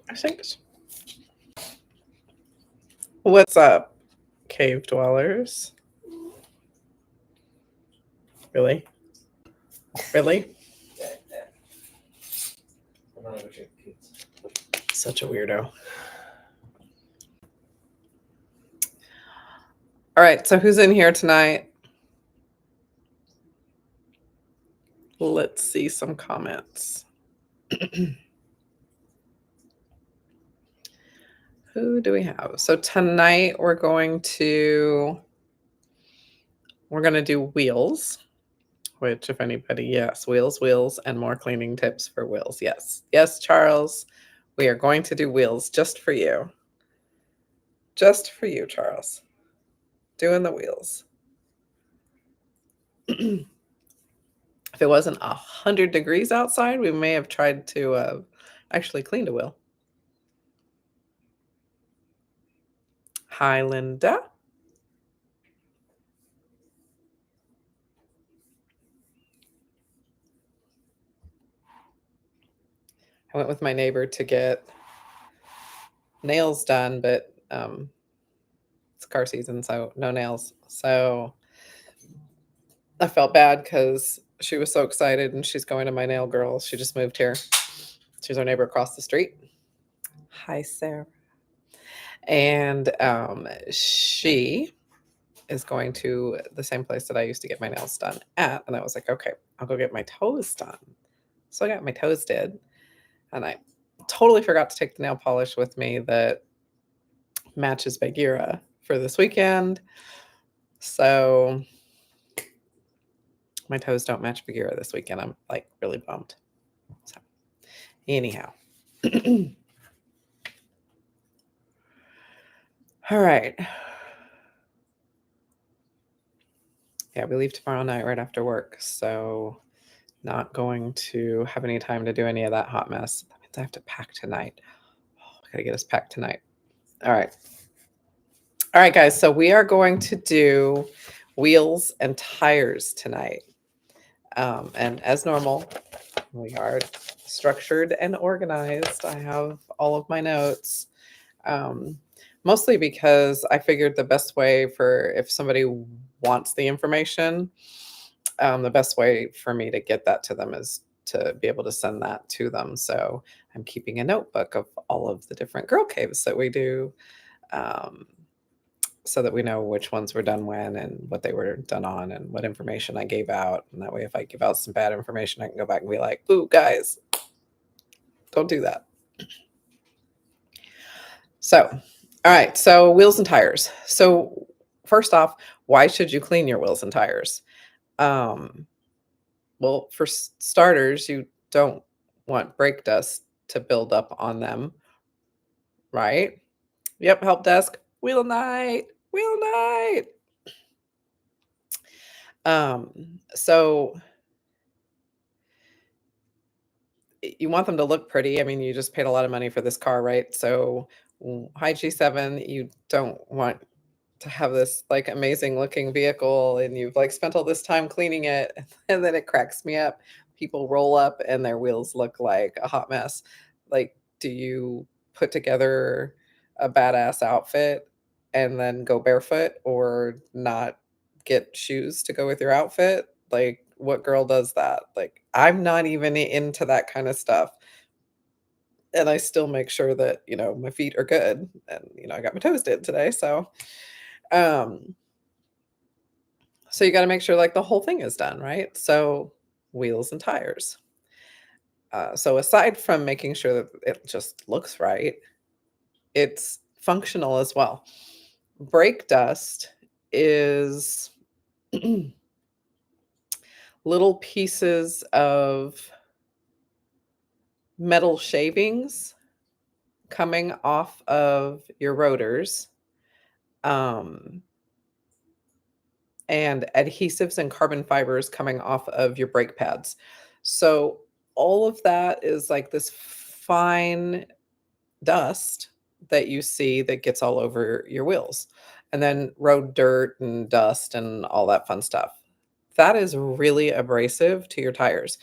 I think. What's up, cave dwellers? Really? Really? Such a weirdo. All right, so who's in here tonight? Let's see some comments. Who do we have? So tonight we're going to do wheels, which if anybody, yes, wheels, and more cleaning tips for wheels. Yes. Yes, Charles. We are going to do wheels just for you. Just for you, Charles. Doing the wheels. If it wasn't 100 degrees outside, we may have tried to actually clean a wheel. Hi, Linda. I went with my neighbor to get nails done, but it's car season, so no nails. So I felt bad because she was so excited and she's going to my nail girl. She just moved here. She's our neighbor across the street. Hi, Sarah. And she is going to the same place that I used to get my nails done at. And I was like, okay, I'll go get my toes done. So I got my toes did. And I totally forgot to take the nail polish with me that matches Bagheera for this weekend. So my toes don't match Bagheera this weekend. I'm like really bummed. So anyhow. All right. Yeah, we leave tomorrow night right after work. So not going to have any time to do any of that hot mess. That means I have to pack tonight. Oh, I gotta get us packed tonight. All right. All right, guys. So we are going to do wheels and tires tonight. And as normal, we are structured and organized. I have all of my notes. Mostly because I figured the best way for if somebody wants the information, the best way for me to get that to them is to be able to send that to them. So I'm keeping a notebook of all of the different girl caves that we do, so that we know which ones were done when and what they were done on and what information I gave out. And that way, if I give out some bad information, I can go back and be like, ooh, guys, don't do that. So, all right. So wheels and tires. So first off, why should you clean your wheels and tires? Well, for starters, you don't want brake dust to build up on them, right? Yep, help desk. Wheel night. Wheel night. So you want them to look pretty. I mean, you just paid a lot of money for this car, right? So high G7, you don't want to have this like amazing looking vehicle and you've like spent all this time cleaning it and then it cracks me up. People roll up and their wheels look like a hot mess. Like, do you put together a badass outfit and then go barefoot or not get shoes to go with your outfit? Like, what girl does that? Like, I'm not even into that kind of stuff. And I still make sure that, my feet are good. And, I got my toes did today. Um, so you got to make sure like the whole thing is done, right? So wheels and tires. So aside from making sure that it just looks right, it's functional as well. Brake dust is little pieces of metal shavings coming off of your rotors, and adhesives and carbon fibers coming off of your brake pads. So all of that is like this fine dust that you see that gets all over your wheels. And then road dirt and dust and all that fun stuff. That is really abrasive to your tires.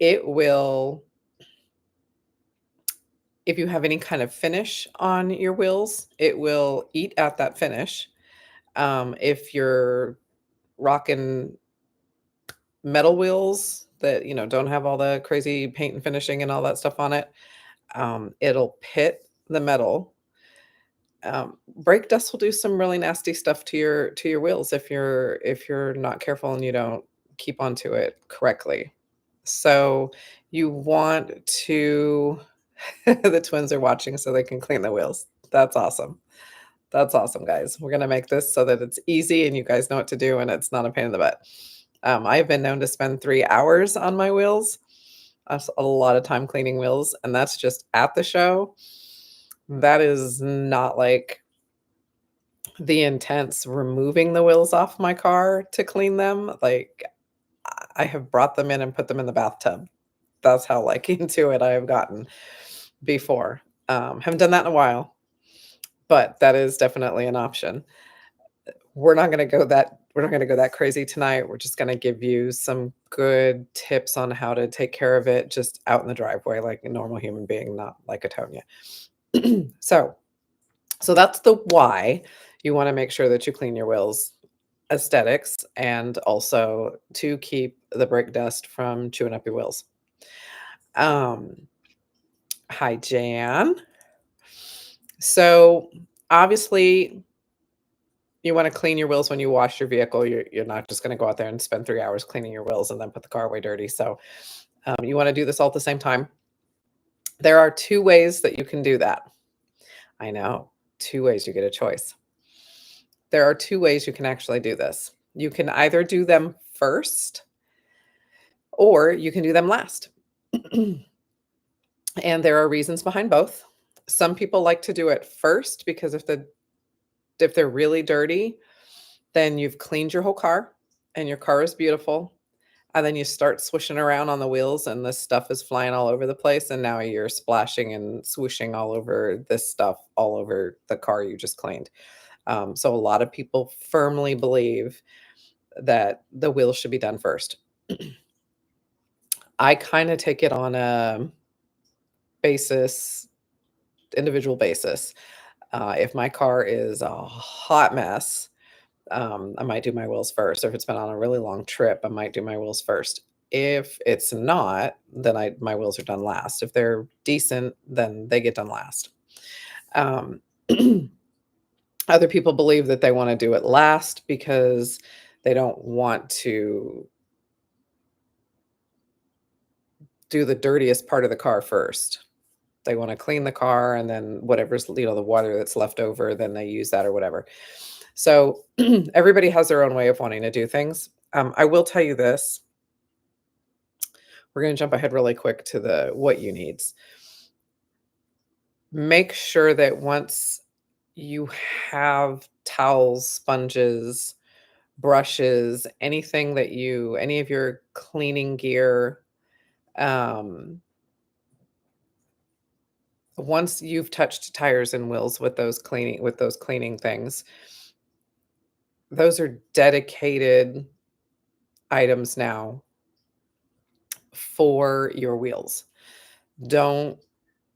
It will If you have any kind of finish on your wheels, it will eat at that finish. If you're rocking metal wheels that, don't have all the crazy paint and finishing and all that stuff on it, it'll pit the metal. Brake dust will do some really nasty stuff to your wheels if you're not careful and you don't keep onto it correctly. So you want to the twins are watching so they can clean the wheels. That's awesome. That's awesome, guys. We're gonna make this so that it's easy and you guys know what to do and it's not a pain in the butt. I've been known to spend 3 hours on my wheels. That's a lot of time cleaning wheels, and that's just at the show. That is not like the intense removing the wheels off my car to clean them. Like, I have brought them in and put them in the bathtub. That's how, like, into it I have gotten before. Haven't done that in a while, but that is definitely an option. We're not gonna go that crazy tonight. We're just gonna give you some good tips on how to take care of it just out in the driveway like a normal human being, not like a Tonya. So so that's the why you wanna make sure that you clean your wheels. Aesthetics and also to keep the brake dust from chewing up your wheels. Um, Hi, Jan. So, obviously, you wanna clean your wheels when you wash your vehicle. You're not just gonna go out there and spend 3 hours cleaning your wheels and then put the car away dirty. So, you wanna do this all at the same time. There are 2 ways that you can do that. I know, 2 ways, you get a choice. There are 2 ways you can actually do this. You can either do them first or you can do them last. And there are reasons behind both. Some people like to do it first because if they're really dirty, then you've cleaned your whole car and your car is beautiful. And then you start swishing around on the wheels and this stuff is flying all over the place. And now you're splashing and swooshing all over this stuff all over the car you just cleaned. So a lot of people firmly believe that the wheels should be done first. I kind of take it on a basis, individual basis. If my car is a hot mess, I might do my wheels first. Or if it's been on a really long trip, I might do my wheels first. If it's not, then my wheels are done last. If they're decent, then they get done last. Um, Other people believe that they want to do it last because they don't want to do the dirtiest part of the car first. They want to clean the car and then whatever's, the water that's left over, then they use that or whatever. So everybody has their own way of wanting to do things. I will tell you this. We're going to jump ahead really quick to the what you needs. Make sure that once you have towels, sponges, brushes, anything that any of your cleaning gear, um, once you've touched tires and wheels with those cleaning things, those are dedicated items now for your wheels. Don't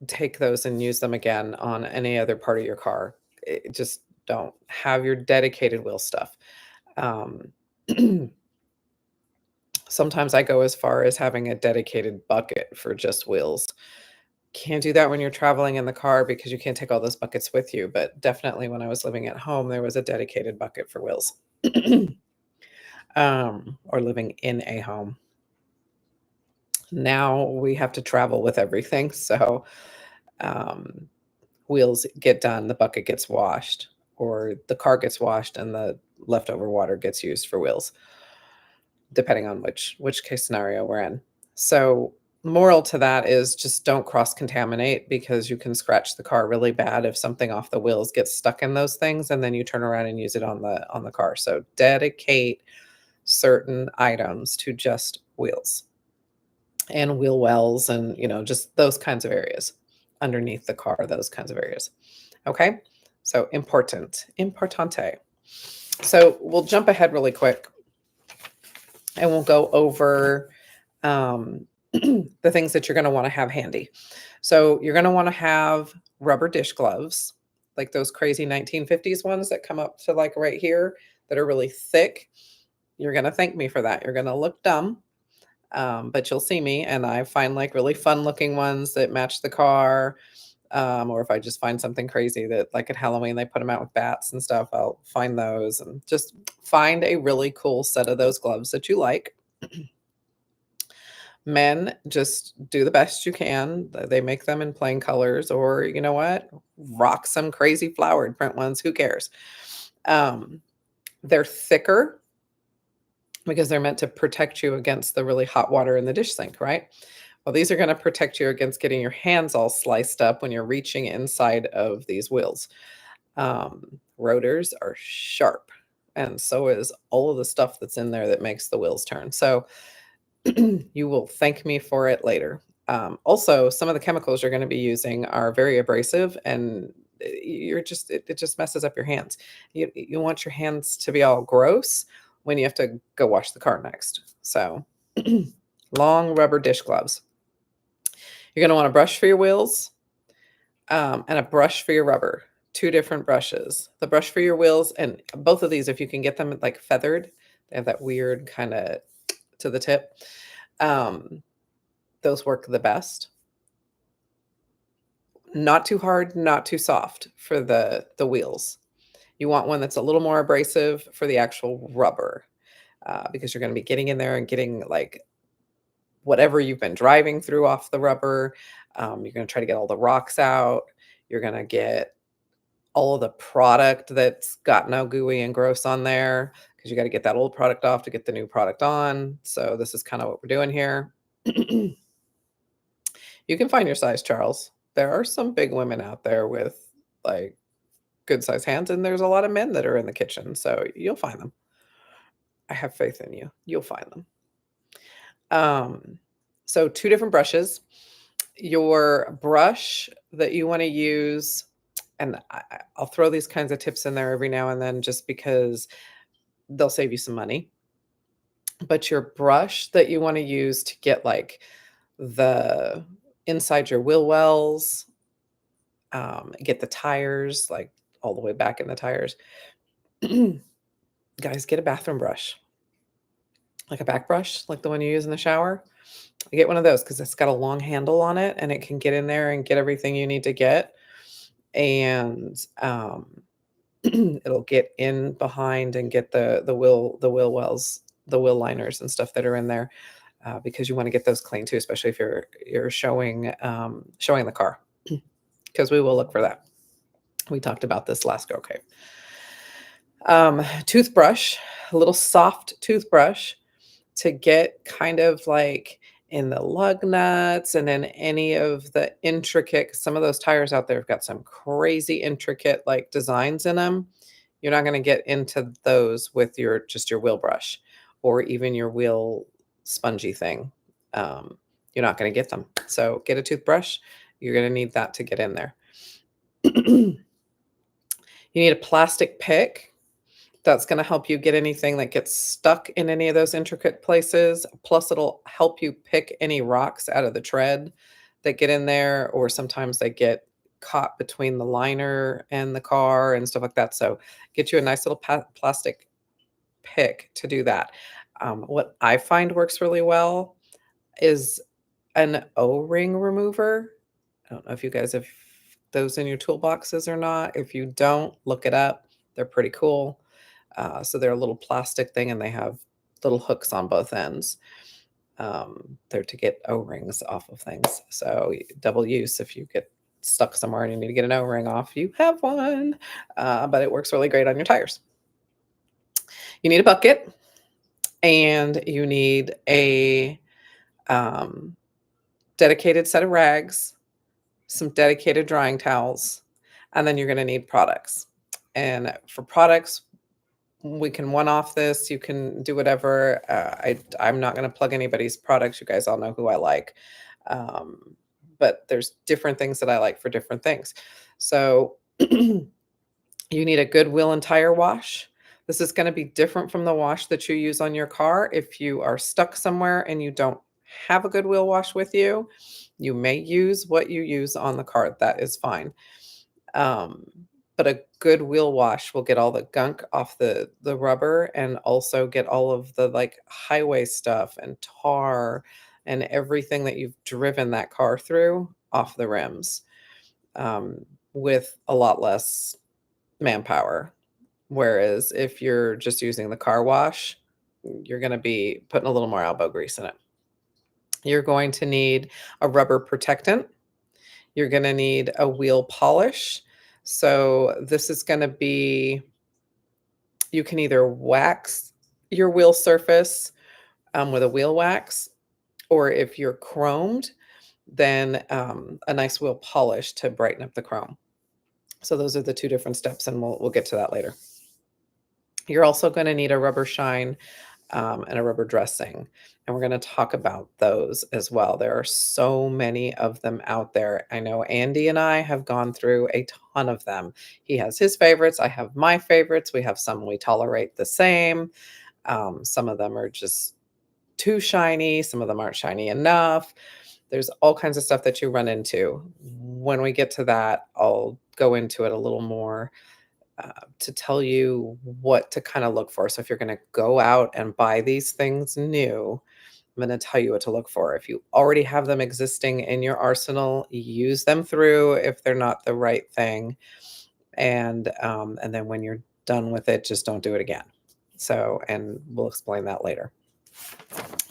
take those and use them again on any other part of your car. Just don't. Have your dedicated wheel stuff. Um, Sometimes I go as far as having a dedicated bucket for just wheels. Can't do that when you're traveling in the car because you can't take all those buckets with you, but definitely when I was living at home, there was a dedicated bucket for wheels. Or living in a home. Now we have to travel with everything, so, um, wheels get done, the bucket gets washed, or the car gets washed and the leftover water gets used for wheels, depending on which case scenario we're in. So, moral to that is just don't cross-contaminate because you can scratch the car really bad if something off the wheels gets stuck in those things, and then you turn around and use it on the car. So, dedicate certain items to just wheels and wheel wells and, just those kinds of areas underneath the car, those kinds of areas. Okay? So importante. So we'll jump ahead really quick and we'll go over the things that you're gonna wanna have handy. So, you're gonna wanna have rubber dish gloves, like those crazy 1950s ones that come up to, like, right here that are really thick. You're gonna thank me for that. You're gonna look dumb, but you'll see me, and I find, like, really fun-looking ones that match the car, or if I just find something crazy that, like, at Halloween, they put them out with bats and stuff, I'll find those and just find a really cool set of those gloves that you like. Men, just do the best you can. They make them in plain colors, or you know what? Rock some crazy flowered print ones, who cares? Um, they're thicker because they're meant to protect you against the really hot water in the dish sink, right? Well, these are gonna protect you against getting your hands all sliced up when you're reaching inside of these wheels. Rotors are sharp, and so is all of the stuff that's in there that makes the wheels turn. So you will thank me for it later. Also, some of the chemicals you're going to be using are very abrasive, and it just messes up your hands. You want your hands to be all gross when you have to go wash the car next. So, long rubber dish gloves. You're going to want a brush for your wheels, and a brush for your rubber. Two different brushes. The brush for your wheels, and both of these, if you can get them like feathered, they have that weird kind of to the tip. Um, those work the best. Not too hard, not too soft for the wheels. You want one that's a little more abrasive for the actual rubber, because you're gonna be getting in there and getting, like, whatever you've been driving through off the rubber. You're gonna try to get all the rocks out. You're gonna get all of the product that's got no gooey and gross on there, because you gotta get that old product off to get the new product on. So this is kinda what we're doing here. You can find your size, Charles. There are some big women out there with, like, good sized hands, and there's a lot of men that are in the kitchen, so you'll find them. I have faith in you. You'll find them. Um, so 2 different brushes. Your brush that you wanna use, and I'll throw these kinds of tips in there every now and then just because they'll save you some money. But your brush that you wanna use to get, like, the inside your wheel wells, get the tires, like, all the way back in the tires. Guys, get a bathroom brush, like a back brush, like the one you use in the shower. Get one of those because 'cause it's got a long handle on it, and it can get in there and get everything you need to get, and, it'll get in behind and get the wheel wells, the wheel liners and stuff that are in there, because you wanna get those clean too, especially if you're showing the car, because we will look for that. We talked about this last go cave. Toothbrush, a little soft toothbrush to get kind of like in the lug nuts and in any of the intricate, some of those tires out there have got some crazy intricate like designs in them. You're not going to get into those with your just your wheel brush or even your wheel spongy thing. You're not going to get them. So get a toothbrush. You're going to need that to get in there. You need a plastic pick that's gonna help you get anything that gets stuck in any of those intricate places, plus it'll help you pick any rocks out of the tread that get in there, or sometimes they get caught between the liner and the car and stuff like that, so get you a nice little plastic pick to do that. What I find works really well is an O-ring remover. I don't know if you guys have those in your toolboxes or not. If you don't, look it up. They're pretty cool. So they're a little plastic thing and they have little hooks on both ends. They're to get O-rings off of things. So double use if you get stuck somewhere and you need to get an O-ring off, you have one. But it works really great on your tires. You need a bucket and you need a um, dedicated set of rags, some dedicated drying towels, and then you're going to need products. And for products, we can one off this. You can do whatever. I'm not going to plug anybody's products. You guys all know who I like. But there's different things that I like for different things. So you need a good wheel and tire wash. This is going to be different from the wash that you use on your car if you are stuck somewhere and you don't have a good wheel wash with you. You may use what you use on the car. That is fine. Um, but a good wheel wash will get all the gunk off the rubber and also get all of the like highway stuff and tar and everything that you've driven that car through off the rims, with a lot less manpower. Whereas if you're just using the car wash, you're going to be putting a little more elbow grease in it. You're going to need a rubber protectant. You're going to need a wheel polish. So this is going to be, you can either wax your wheel surface with a wheel wax, or if you're chromed, then a nice wheel polish to brighten up the chrome. So those are the two different steps, and we'll get to that later. You're also going to need a rubber shine and a rubber dressing. And we're going to talk about those as well. There are so many of them out there. I know Andy and I have gone through a ton of them. He has his favorites. I have my favorites. We have some we tolerate the same. Some of them are just too shiny. Some of them aren't shiny enough. There's all kinds of stuff that you run into. When we get to that, I'll go into it a little more to tell you what to kind of look for. So if you're going to go out and buy these things new, I'm going to tell you what to look for. If you already have them existing in your arsenal, use them through if they're not the right thing. And then when you're done with it, just don't do it again. So, and we'll explain that later.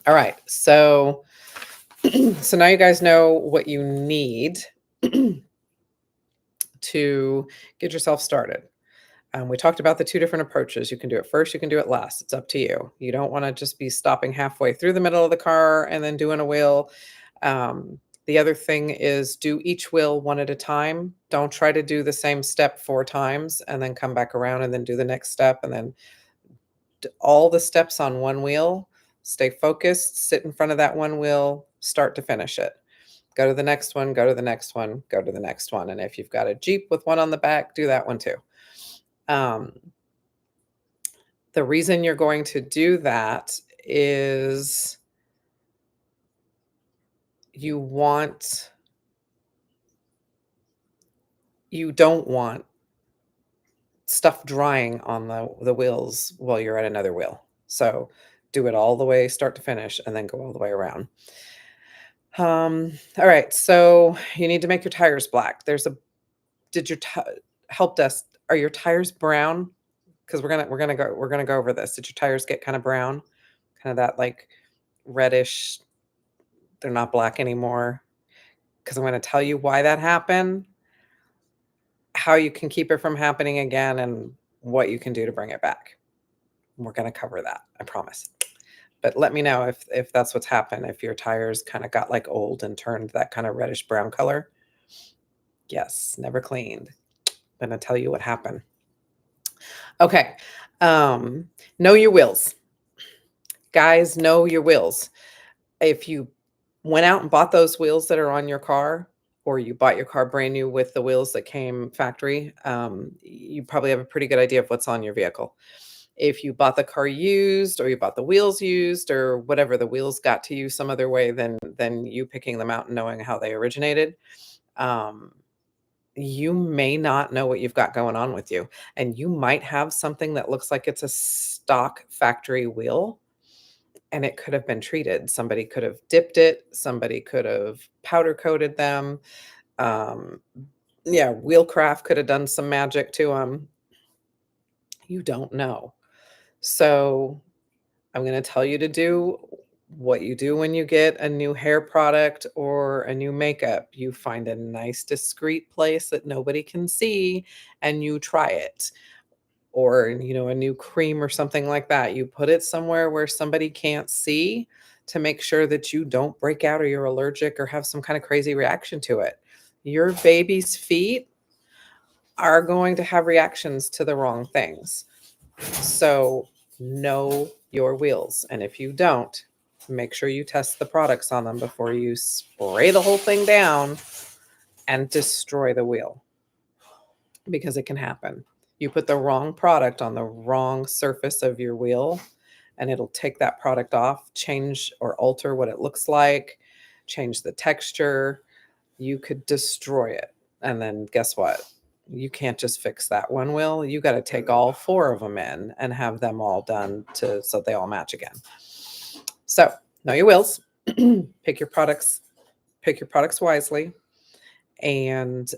All right. So, so now you guys know what you need to get yourself started. We talked about the two different approaches. You can do it first, you can do it last. It's up to you. You don't want to just be stopping halfway through the middle of the car and then doing a wheel. The other thing is do each wheel one at a time. Don't try to do the same step 4 times and then come back around and then do the next step and then all the steps on one wheel. Stay focused, sit in front of that one wheel, start to finish it. Go to the next one, go to the next one, go to the next one. And if you've got a Jeep with one on the back, do that one too. The reason you're going to do that is you don't want stuff drying on the wheels while you're at another wheel. So do it all the way start to finish and then go all the way around. All right, so you need to make your tires black. Did your help desk, are your tires brown? Because we're gonna go over this. Did your tires get kind of brown? Kind of that like reddish, they're not black anymore. Because I'm going to tell you why that happened, how you can keep it from happening again, and what you can do to bring it back. We're going to cover that, I promise. But let me know if that's what's happened, if your tires kind of got like old and turned that kind of reddish brown color. Yes, never cleaned. I'm going to tell you what happened. Okay. Know your wheels. Guys, know your wheels. If you went out and bought those wheels that are on your car, or you bought your car brand new with the wheels that came factory, you probably have a pretty good idea of what's on your vehicle. If you bought the car used, or you bought the wheels used, or whatever, the wheels got to you some other way than you picking them out and knowing how they originated, you may not know what you've got going on with you. And you might have something that looks like it's a stock factory wheel, and it could have been treated. Somebody could have dipped it. Somebody could have powder coated them. Yeah, Wheelcraft could have done some magic to them. You don't know. So I'm going to tell you to do what you do when you get a new hair product or a new makeup. You find a nice, discreet place that nobody can see and you try it. Or, a new cream or something like that. You put it somewhere where somebody can't see to make sure that you don't break out or you're allergic or have some kind of crazy reaction to it. Your baby's feet are going to have reactions to the wrong things. So know your wheels. And if you don't, make sure you test the products on them before you spray the whole thing down and destroy the wheel, because it can happen. You put the wrong product on the wrong surface of your wheel and it'll take that product off, change or alter what it looks like, change the texture. You could destroy it. And then guess what? You can't just fix that one wheel. You got to take all 4 of them in and have them all done so they all match again. So know your wheels, pick your products wisely. And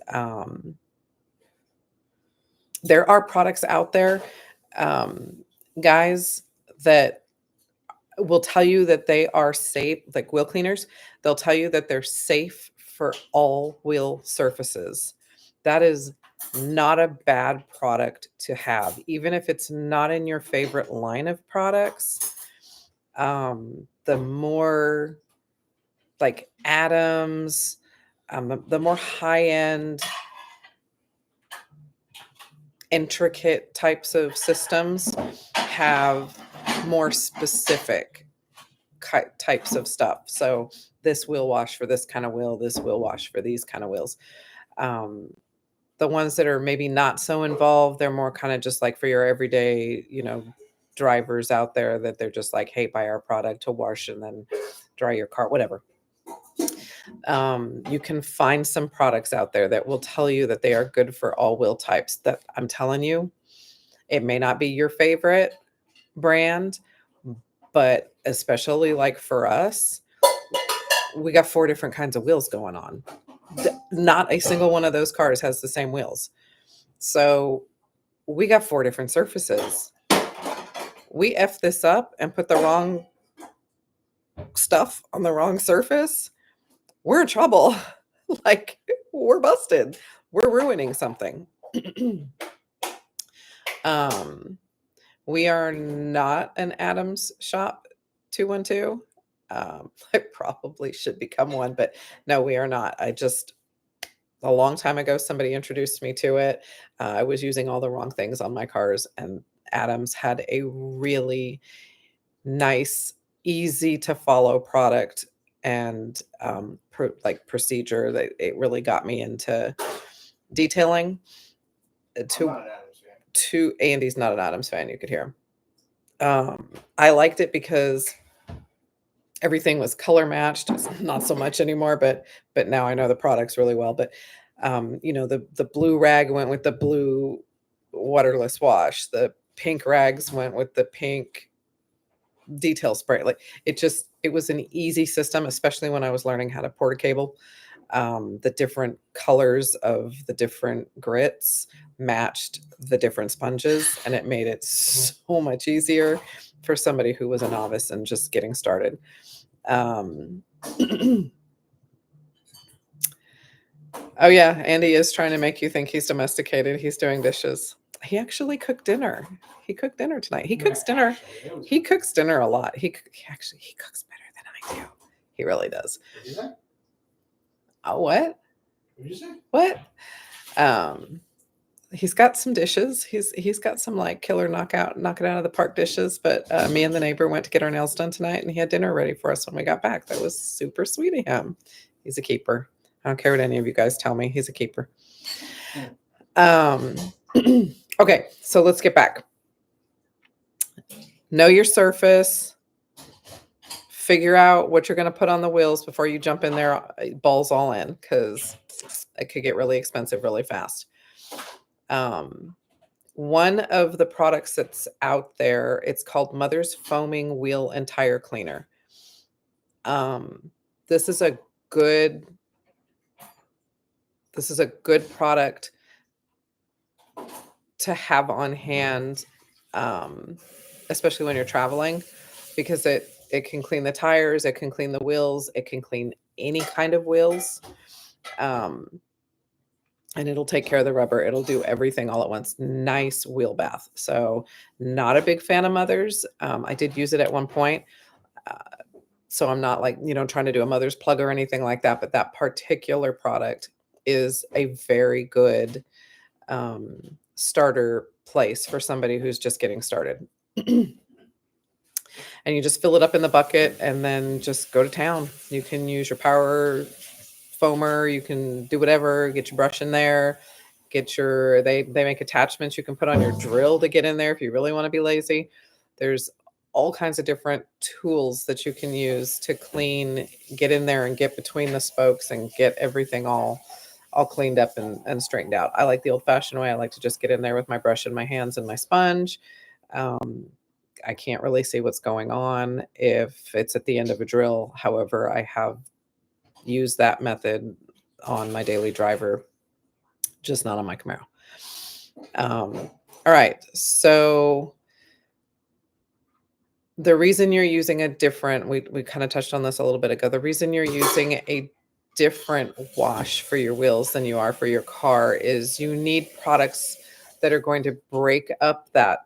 there are products out there, guys, that will tell you that they are safe, like wheel cleaners. They'll tell you that they're safe for all wheel surfaces. That is not a bad product to have, even if it's not in your favorite line of products. The more like Adams, the more high-end, intricate types of systems have more specific types of stuff. So this wheel wash for this kind of wheel, this wheel wash for these kind of wheels. The ones that are maybe not so involved, they're more kind of just like for your everyday, drivers out there that they're just like, hey, buy our product to wash and then dry your car, whatever. You can find some products out there that will tell you that they are good for all wheel types. That I'm telling you, it may not be your favorite brand, but especially like for us, we got 4 different kinds of wheels going on. Not a single one of those cars has the same wheels. So we got 4 different surfaces. We F this up and put the wrong stuff on the wrong surface, we're in trouble. Like, we're busted. We're ruining something. We are not an Adams shop 212. I probably should become one, but no, we are not. A long time ago, somebody introduced me to it. I was using all the wrong things on my cars, and Adams had a really nice, easy to follow product and procedure that it really got me into detailing. To Andy's not an Adams fan, you could hear him. I liked it because everything was color matched. It's not so much anymore, but now I know the products really well. But the blue rag went with the blue waterless wash. The pink rags went with the pink detail spray. Like it was an easy system, especially when I was learning how to port a cable. The different colors of the different grits matched the different sponges, and it made it so much easier for somebody who was a novice and just getting started. Oh yeah, Andy is trying to make you think he's domesticated. He's doing dishes. He actually cooked dinner. He cooked dinner tonight. He cooks dinner. He cooks dinner a lot. He cooks better than I do. He really does. Oh, what? What? He's got some dishes. He's got some like killer knock it out of the park dishes. But me and the neighbor went to get our nails done tonight, and he had dinner ready for us when we got back. That was super sweet of him. He's a keeper. I don't care what any of you guys tell me. He's a keeper. Okay, so let's get back. Know your surface. Figure out what you're going to put on the wheels before you jump in there, balls all in, because it could get really expensive really fast. One of the products that's out there, it's called Mother's Foaming Wheel and Tire Cleaner. This is a good product to have on hand, especially when you're traveling, because it can clean the tires, it can clean the wheels, it can clean any kind of wheels. And it'll take care of the rubber. It'll do everything all at once. Nice wheel bath. So not a big fan of Mother's. I did use it at one point. So I'm not like, trying to do a Mother's plug or anything like that. But that particular product is a very good starter place for somebody who's just getting started. And you just fill it up in the bucket and then just go to town. You can use your power foamer, you can do whatever, get your brush in there, they make attachments you can put on your drill to get in there if you really want to be lazy. There's all kinds of different tools that you can use to get in there and get between the spokes and get everything all cleaned up and straightened out. I like the old fashioned way. I like to just get in there with my brush in my hands and my sponge. Um, I can't really see what's going on if it's at the end of a drill. However, I have used that method on my daily driver, just not on my Camaro. All right. So the reason you're using a different, we kind of touched on this a little bit ago. The reason you're using a different wash for your wheels than you are for your car is you need products that are going to break up that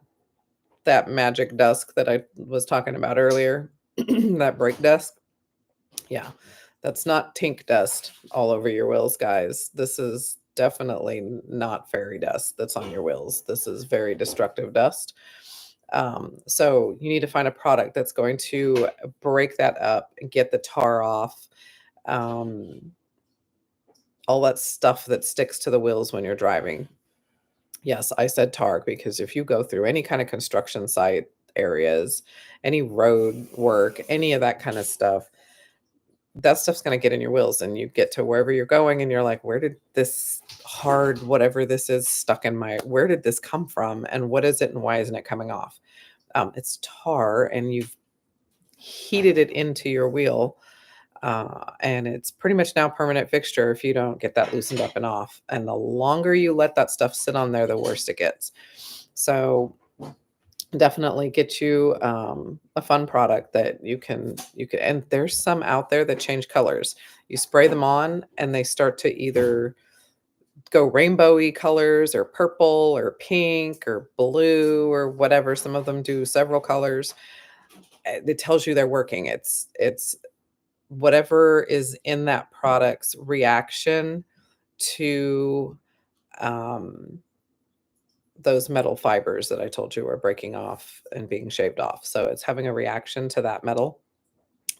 magic dust that I was talking about earlier, that brake dust. Yeah, that's not tink dust all over your wheels, guys. This is definitely not fairy dust that's on your wheels. This is very destructive dust. So you need to find a product that's going to break that up and get the tar off. Um, all that stuff that sticks to the wheels when you're driving. Yes, I said tar because if you go through any kind of construction site areas, any road work, any of that kind of stuff, that stuff's going to get in your wheels and you get to wherever you're going and you're like, where did this hard, whatever this is stuck in where did this come from? And what is it and why isn't it coming off? It's tar and you've heated it into your wheel. And it's pretty much now permanent fixture if you don't get that loosened up and off. And the longer you let that stuff sit on there, the worse it gets. So definitely get you a fun product that you can, and there's some out there that change colors. You spray them on and they start to either go rainbowy colors or purple or pink or blue or whatever. Some of them do several colors. It tells you they're working. It's whatever is in that product's reaction to those metal fibers that I told you are breaking off and being shaved off. So it's having a reaction to that metal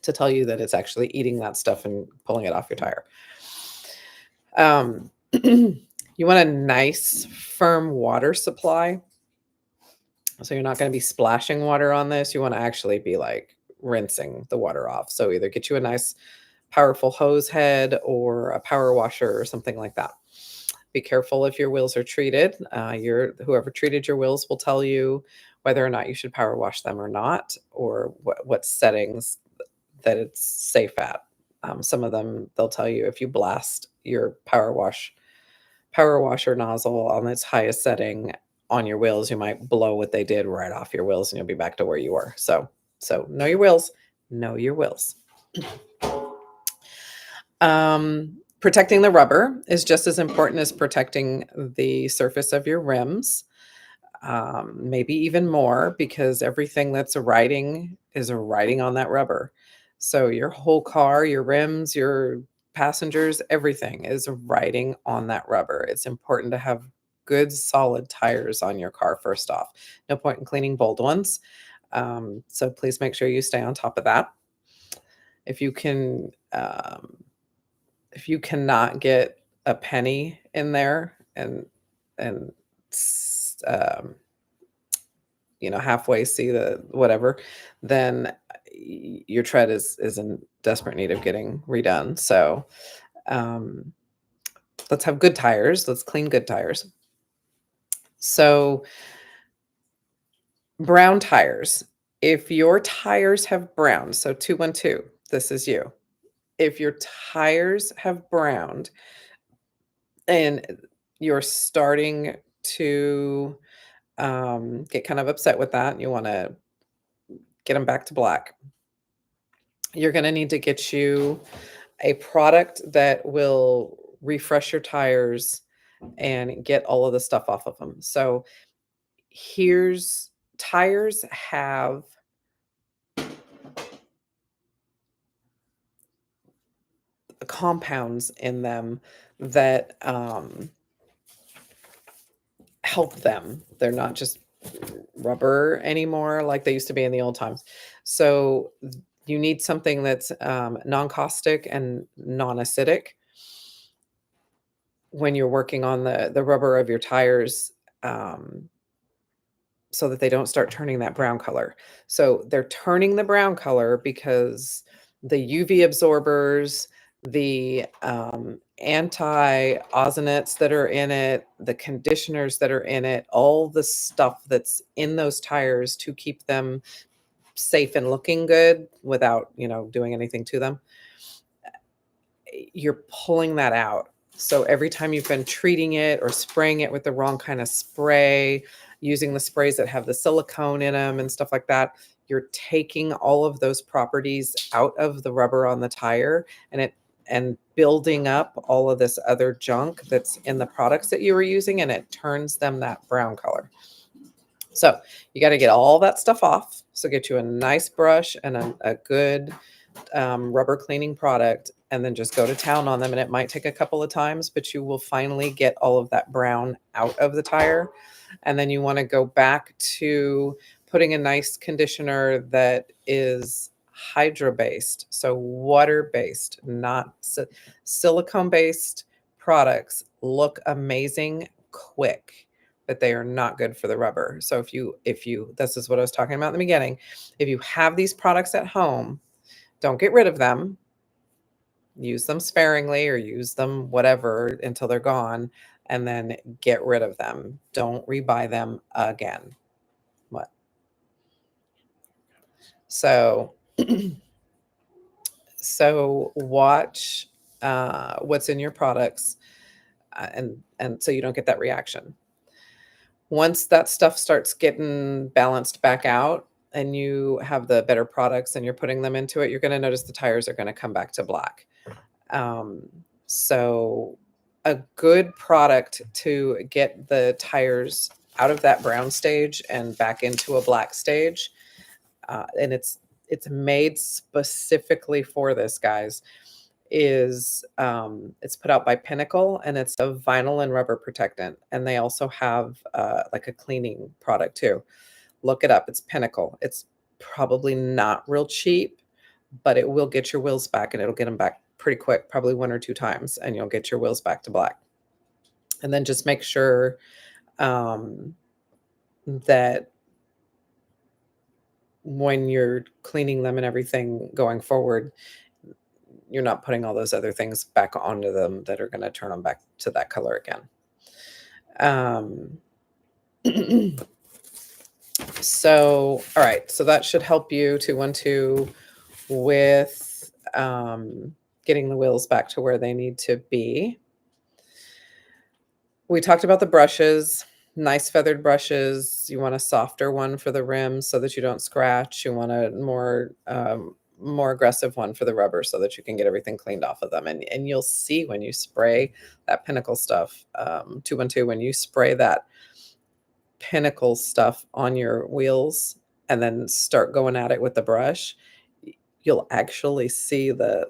to tell you that it's actually eating that stuff and pulling it off your tire. You want a nice, firm water supply. So you're not going to be splashing water on this. You want to actually be like rinsing the water off. So either get you a nice, powerful hose head or a power washer or something like that. Be careful if your wheels are treated. Whoever treated your wheels will tell you whether or not you should power wash them or not, or what settings that it's safe at. Some of them, they'll tell you if you blast your power washer nozzle on its highest setting on your wheels, you might blow what they did right off your wheels and you'll be back to where you were. So know your wheels, know your wheels. Protecting the rubber is just as important as protecting the surface of your rims. Maybe even more because everything that's riding is riding on that rubber. So your whole car, your rims, your passengers, everything is riding on that rubber. It's important to have good solid tires on your car first off. No point in cleaning bold ones. So please make sure you stay on top of that. If you cannot get a penny in there and halfway see the whatever, then your tread is in desperate need of getting redone. So let's have good tires. Let's clean good tires. So brown tires. If your tires have browned, so 212, this is you. If your tires have browned and you're starting to get kind of upset with that, and you want to get them back to black, you're going to need to get you a product that will refresh your tires and get all of the stuff off of them. So tires have compounds in them that help them. They're not just rubber anymore like they used to be in the old times. So you need something that's non-caustic and non-acidic when you're working on the rubber of your tires. so that they don't start turning that brown color. So they're turning the brown color because the UV absorbers, the anti-ozonate that are in it, the conditioners that are in it, all the stuff that's in those tires to keep them safe and looking good without, doing anything to them, you're pulling that out. So every time you've been treating it or spraying it with the wrong kind of spray, using the sprays that have the silicone in them and stuff like that, you're taking all of those properties out of the rubber on the tire and building up all of this other junk that's in the products that you were using, and it turns them that brown color. So you got to get all that stuff off. So get you a nice brush and a good rubber cleaning product, and then just go to town on them. And it might take a couple of times, but you will finally get all of that brown out of the tire. And then you want to go back to putting a nice conditioner that is hydro based, so water based, not silicone based products look amazing quick, but they are not good for the rubber. So if you this is what I was talking about in the beginning. If you have these products at home, don't get rid of them. Use them sparingly or use them whatever until they're gone, and then get rid of them. Don't rebuy them again. What? So so watch what's in your products, and so you don't get that reaction. Once that stuff starts getting balanced back out and you have the better products and you're putting them into it, you're going to notice the tires are going to come back to black. Um, so a good product to get the tires out of that brown stage and back into a black stage, and it's made specifically for this, guys, is it's put out by Pinnacle, and it's a vinyl and rubber protectant, and they also have like a cleaning product too. Look it up. It's Pinnacle. It's probably not real cheap, but it will get your wheels back, and it'll get them back pretty quick, probably 1 or 2 times, and you'll get your wheels back to black. And then just make sure that when you're cleaning them and everything going forward, you're not putting all those other things back onto them that are going to turn them back to that color again. So, all right. So that should help you 212 with getting the wheels back to where they need to be. We talked about the brushes, nice feathered brushes. You want a softer one for the rims so that you don't scratch. You want a more aggressive one for the rubber so that you can get everything cleaned off of them. And you'll see when you spray that Pinnacle stuff, 212, when you spray that Pinnacle stuff on your wheels and then start going at it with the brush, you'll actually see the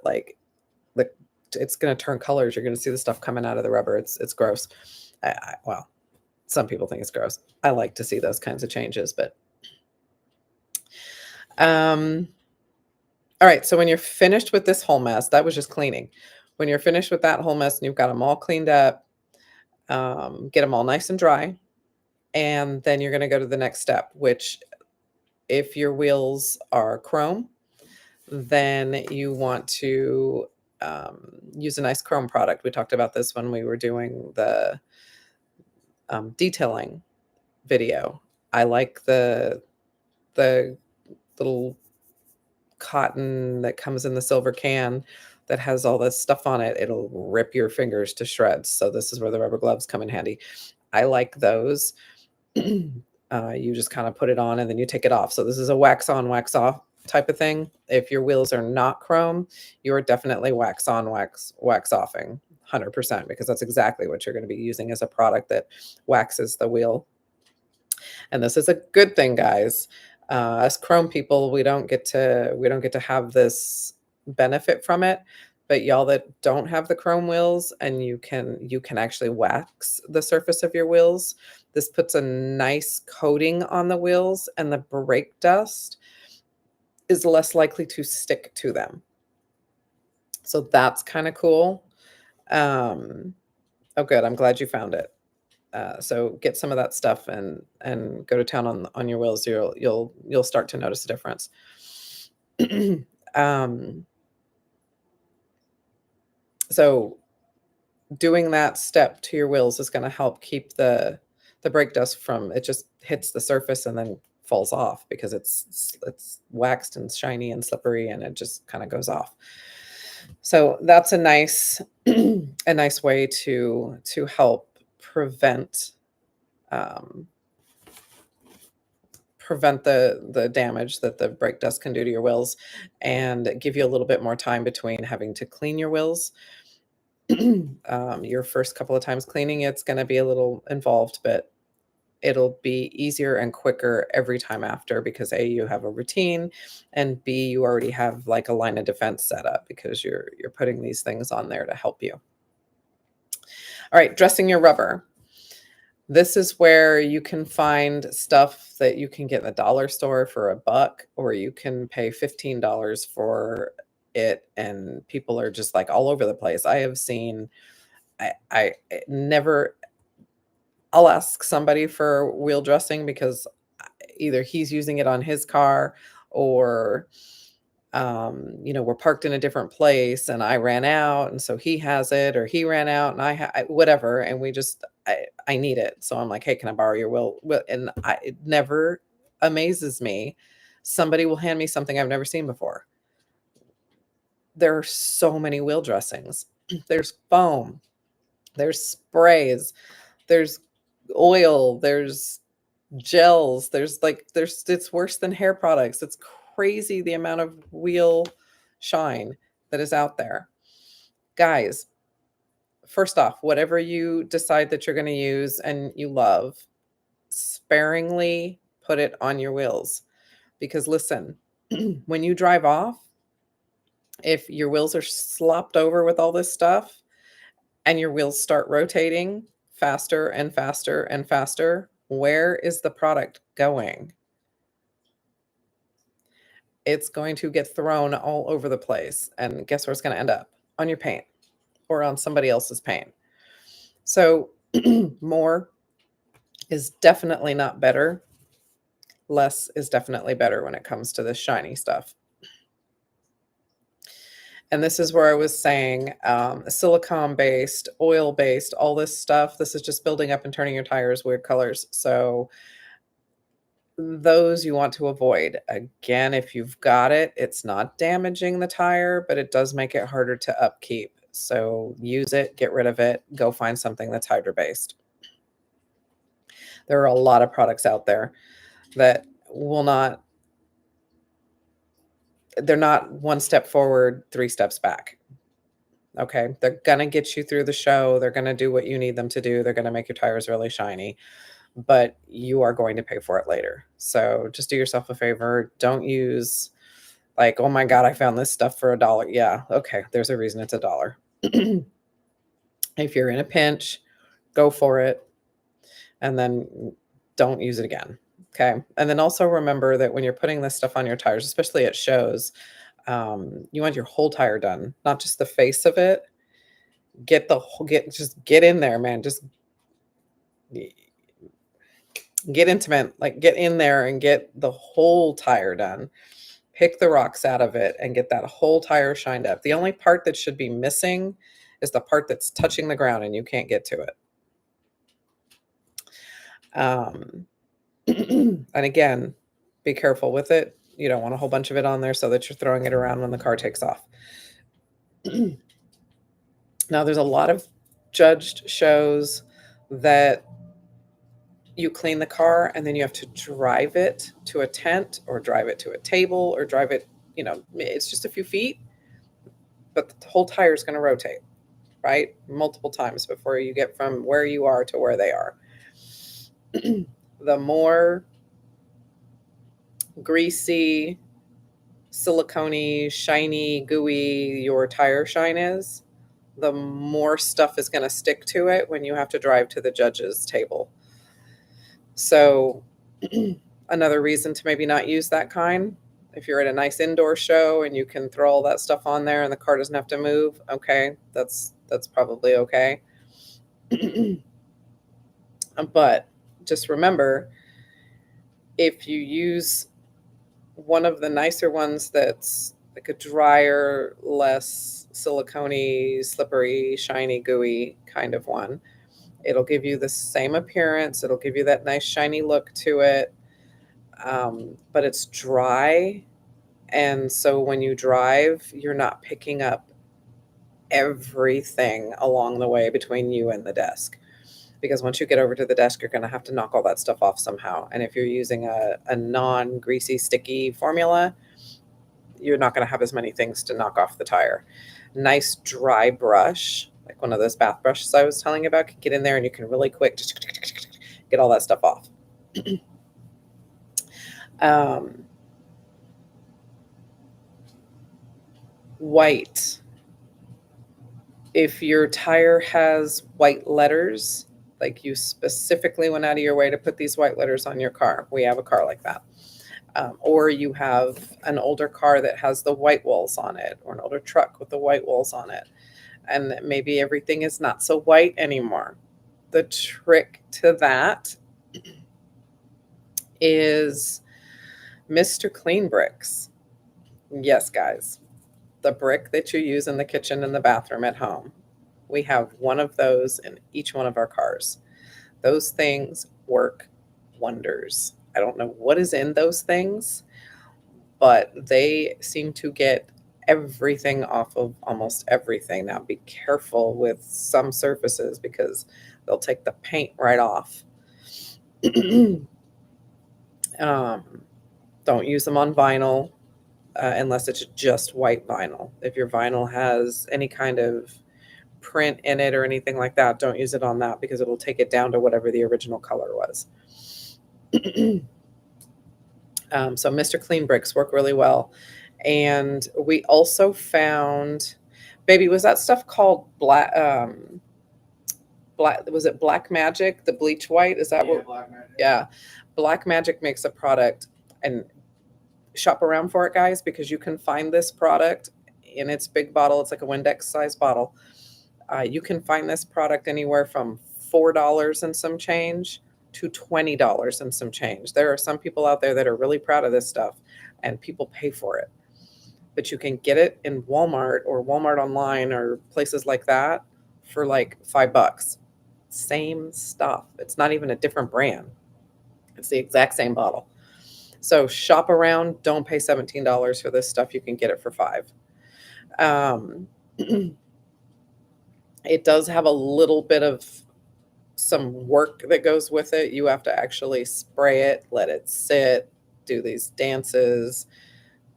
it's going to turn colors. You're going to see the stuff coming out of the rubber. It's gross. Well, some people think it's gross. I like to see those kinds of changes, but all right. So when you're finished with this whole mess, that was just cleaning. When you're finished with that whole mess and you've got them all cleaned up, get them all nice and dry. And then you're going to go to the next step, which if your wheels are chrome, then you want to use a nice chrome product. We talked about this when we were doing the detailing video. I like the little cotton that comes in the silver can that has all this stuff on it. It'll rip your fingers to shreds. So this is where the rubber gloves come in handy. I like those. You just kind of put it on and then you take it off. So this is a wax on, wax off type of thing. If your wheels are not chrome, you are definitely wax on, wax offing 100%, because that's exactly what you're going to be using as a product that waxes the wheel. And this is a good thing, guys. Us chrome people, we don't get to have this benefit from it. But y'all that don't have the chrome wheels and you can actually wax the surface of your wheels, this puts a nice coating on the wheels, and the brake dust is less likely to stick to them. So that's kind of cool. Oh, good. I'm glad you found it. So get some of that stuff and go to town on your wheels. You'll start to notice a difference. um, so doing that step to your wheels is going to help keep the brake dust from it just hits the surface and then falls off because it's waxed and shiny and slippery and it just kind of goes off. So that's a nice a nice way to help prevent um, prevent the damage that the brake dust can do to your wheels and give you a little bit more time between having to clean your wheels. Your first couple of times cleaning, it's going to be a little involved, but it'll be easier and quicker every time after because A, you have a routine, and B, you already have like a line of defense set up because you're putting these things on there to help you. All right, dressing your rubber. This is where you can find stuff that you can get in the dollar store for $1, or you can pay $15 for it, and people are just like all over the place. I have seen I never I'll ask somebody for wheel dressing because either he's using it on his car or we're parked in a different place and I ran out and so he has it or he ran out and whatever and I need it. So I'm like, "Hey, can I borrow your wheel?" And it never amazes me. Somebody will hand me something I've never seen before. There are so many wheel dressings. There's foam, there's sprays, there's oil, there's gels, there's it's worse than hair products. It's crazy the amount of wheel shine that is out there. Guys, first off, whatever you decide that you're going to use and you love, sparingly put it on your wheels. Because listen, when you drive off, if your wheels are slopped over with all this stuff and your wheels start rotating faster and faster and faster, where is the product going? It's going to get thrown all over the place. And guess where it's going to end up? On your paint or on somebody else's paint. So more is definitely not better. Less is definitely better when it comes to this shiny stuff. And this is where I was saying silicone-based, oil-based, all this stuff. This is just building up and turning your tires weird colors. So those you want to avoid. Again, if you've got it, it's not damaging the tire, but it does make it harder to upkeep. So use it, get rid of it, go find something that's hydro-based. There are a lot of products out there that they're not one step forward, 3 steps back. Okay. They're going to get you through the show. They're going to do what you need them to do. They're going to make your tires really shiny, but you are going to pay for it later. So just do yourself a favor. Don't use like, "Oh my God, I found this stuff for $1." Yeah. Okay. There's a reason it's $1. If you're in a pinch, go for it and then don't use it again. Okay. And then also remember that when you're putting this stuff on your tires, especially at shows, you want your whole tire done, not just the face of it. Just get in there, man. Just get intimate, like get in there and get the whole tire done. Pick the rocks out of it and get that whole tire shined up. The only part that should be missing is the part that's touching the ground and you can't get to it. And again, be careful with it. You don't want a whole bunch of it on there so that you're throwing it around when the car takes off. Now, there's a lot of judged shows that you clean the car and then you have to drive it to a tent or drive it to a table or drive it, it's just a few feet, but the whole tire is going to rotate, right? Multiple times before you get from where you are to where they are. The more greasy, silicone-y, shiny, gooey your tire shine is, the more stuff is going to stick to it when you have to drive to the judge's table. So another reason to maybe not use that kind, if you're at a nice indoor show and you can throw all that stuff on there and the car doesn't have to move, okay, that's probably okay. But just remember, if you use one of the nicer ones that's like a drier, less silicone-y, slippery, shiny, gooey kind of one, it'll give you the same appearance. It'll give you that nice shiny look to it. But it's dry. And so when you drive, you're not picking up everything along the way between you and the desk. Because once you get over to the desk, you're going to have to knock all that stuff off somehow. And if you're using a non-greasy, sticky formula, you're not going to have as many things to knock off the tire. Nice dry brush, like one of those bath brushes I was telling you about, can get in there and you can really quick just get all that stuff off. White. If your tire has white letters, like you specifically went out of your way to put these white letters on your car, we have a car like that. Or you have an older car that has the white walls on it, or an older truck with the white walls on it, and maybe everything is not so white anymore. The trick to that is Mr. Clean Bricks. Yes, guys, the brick that you use in the kitchen and the bathroom at home. We have one of those in each one of our cars. Those things work wonders. I don't know what is in those things, but they seem to get everything off of almost everything. Now, be careful with some surfaces because they'll take the paint right off. Don't use them on vinyl unless it's just white vinyl. If your vinyl has any kind of print in it or anything like that, don't use it on that because it'll take it down to whatever the original color was. So Mr. Clean Bricks work really well. And we also found, baby, was that stuff called black, was it Black Magic, the bleach white? Is that what? Black Magic. Yeah. Black Magic makes a product, and shop around for it, guys, because you can find this product in its big bottle. It's like a Windex size bottle. You can find this product anywhere from $4 and some change to $20 and some change. There are some people out there that are really proud of this stuff, and people pay for it. But you can get it in Walmart or Walmart online or places like that for like $5. Same stuff. It's not even a different brand. It's the exact same bottle. So shop around. Don't pay $17 for this stuff. You can get it for $5. It does have a little bit of some work that goes with it. You have to actually spray it, let it sit, do these dances,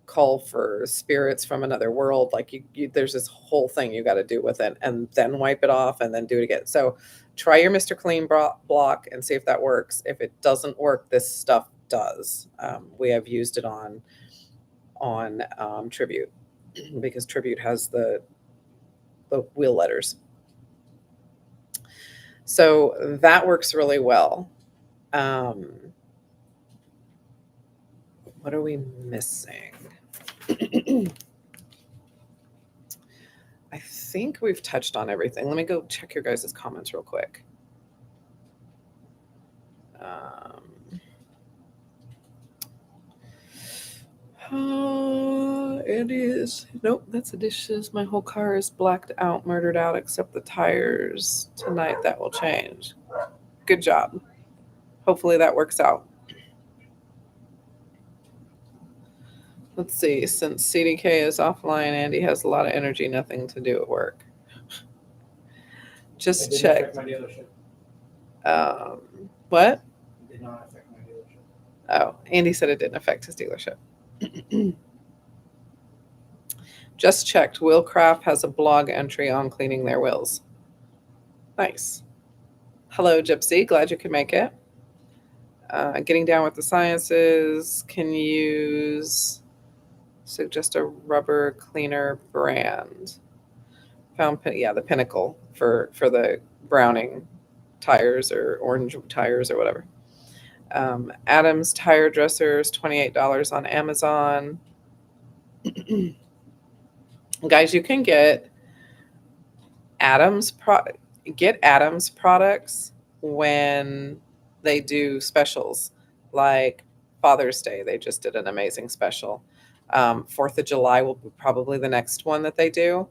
call for spirits from another world. Like there's this whole thing you got to do with it, and then wipe it off and then do it again. So try your Mr. Clean block and see if that works. If it doesn't work, this stuff does. We have used it on Tribute because Tribute has the wheel letters. So that works really well. What are we missing? I think we've touched on everything. Let me go check your guys' comments real quick. It is. Nope, that's the dishes. My whole car is blacked out, murdered out, except the tires. Tonight that will change. Good job. Hopefully that works out. Let's see. Since CDK is offline, Andy has a lot of energy, nothing to do at work. Just check. My dealership. What? It did not affect my dealership. Oh, Andy said it didn't affect his dealership. Just checked. Wheelcraft has a blog entry on cleaning their wheels. Nice. Hello, Gypsy. Glad you could make it. Getting down with the sciences. Can use suggest a rubber cleaner brand. Found, yeah, the Pinnacle for the Browning tires or orange tires or whatever. Adams tire dressers, $28 on Amazon. Guys, you can get Adams products when they do specials, like Father's Day. They just did an amazing special. 4th of July will be probably the next one that they do.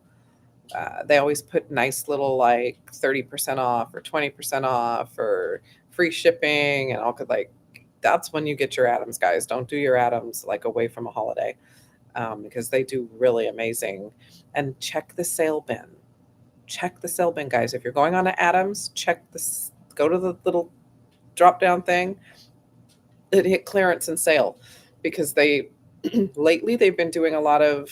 They always put nice little like 30% off or 20% off or free shipping and all could like that's when you get your Adams, guys. Don't do your Adams like away from a holiday, because they do really amazing. And check the sale bin. Check the sale bin, guys. If you're going on to Adams, check this. Go to the little drop down thing. It hit clearance and sale because they lately they've been doing a lot of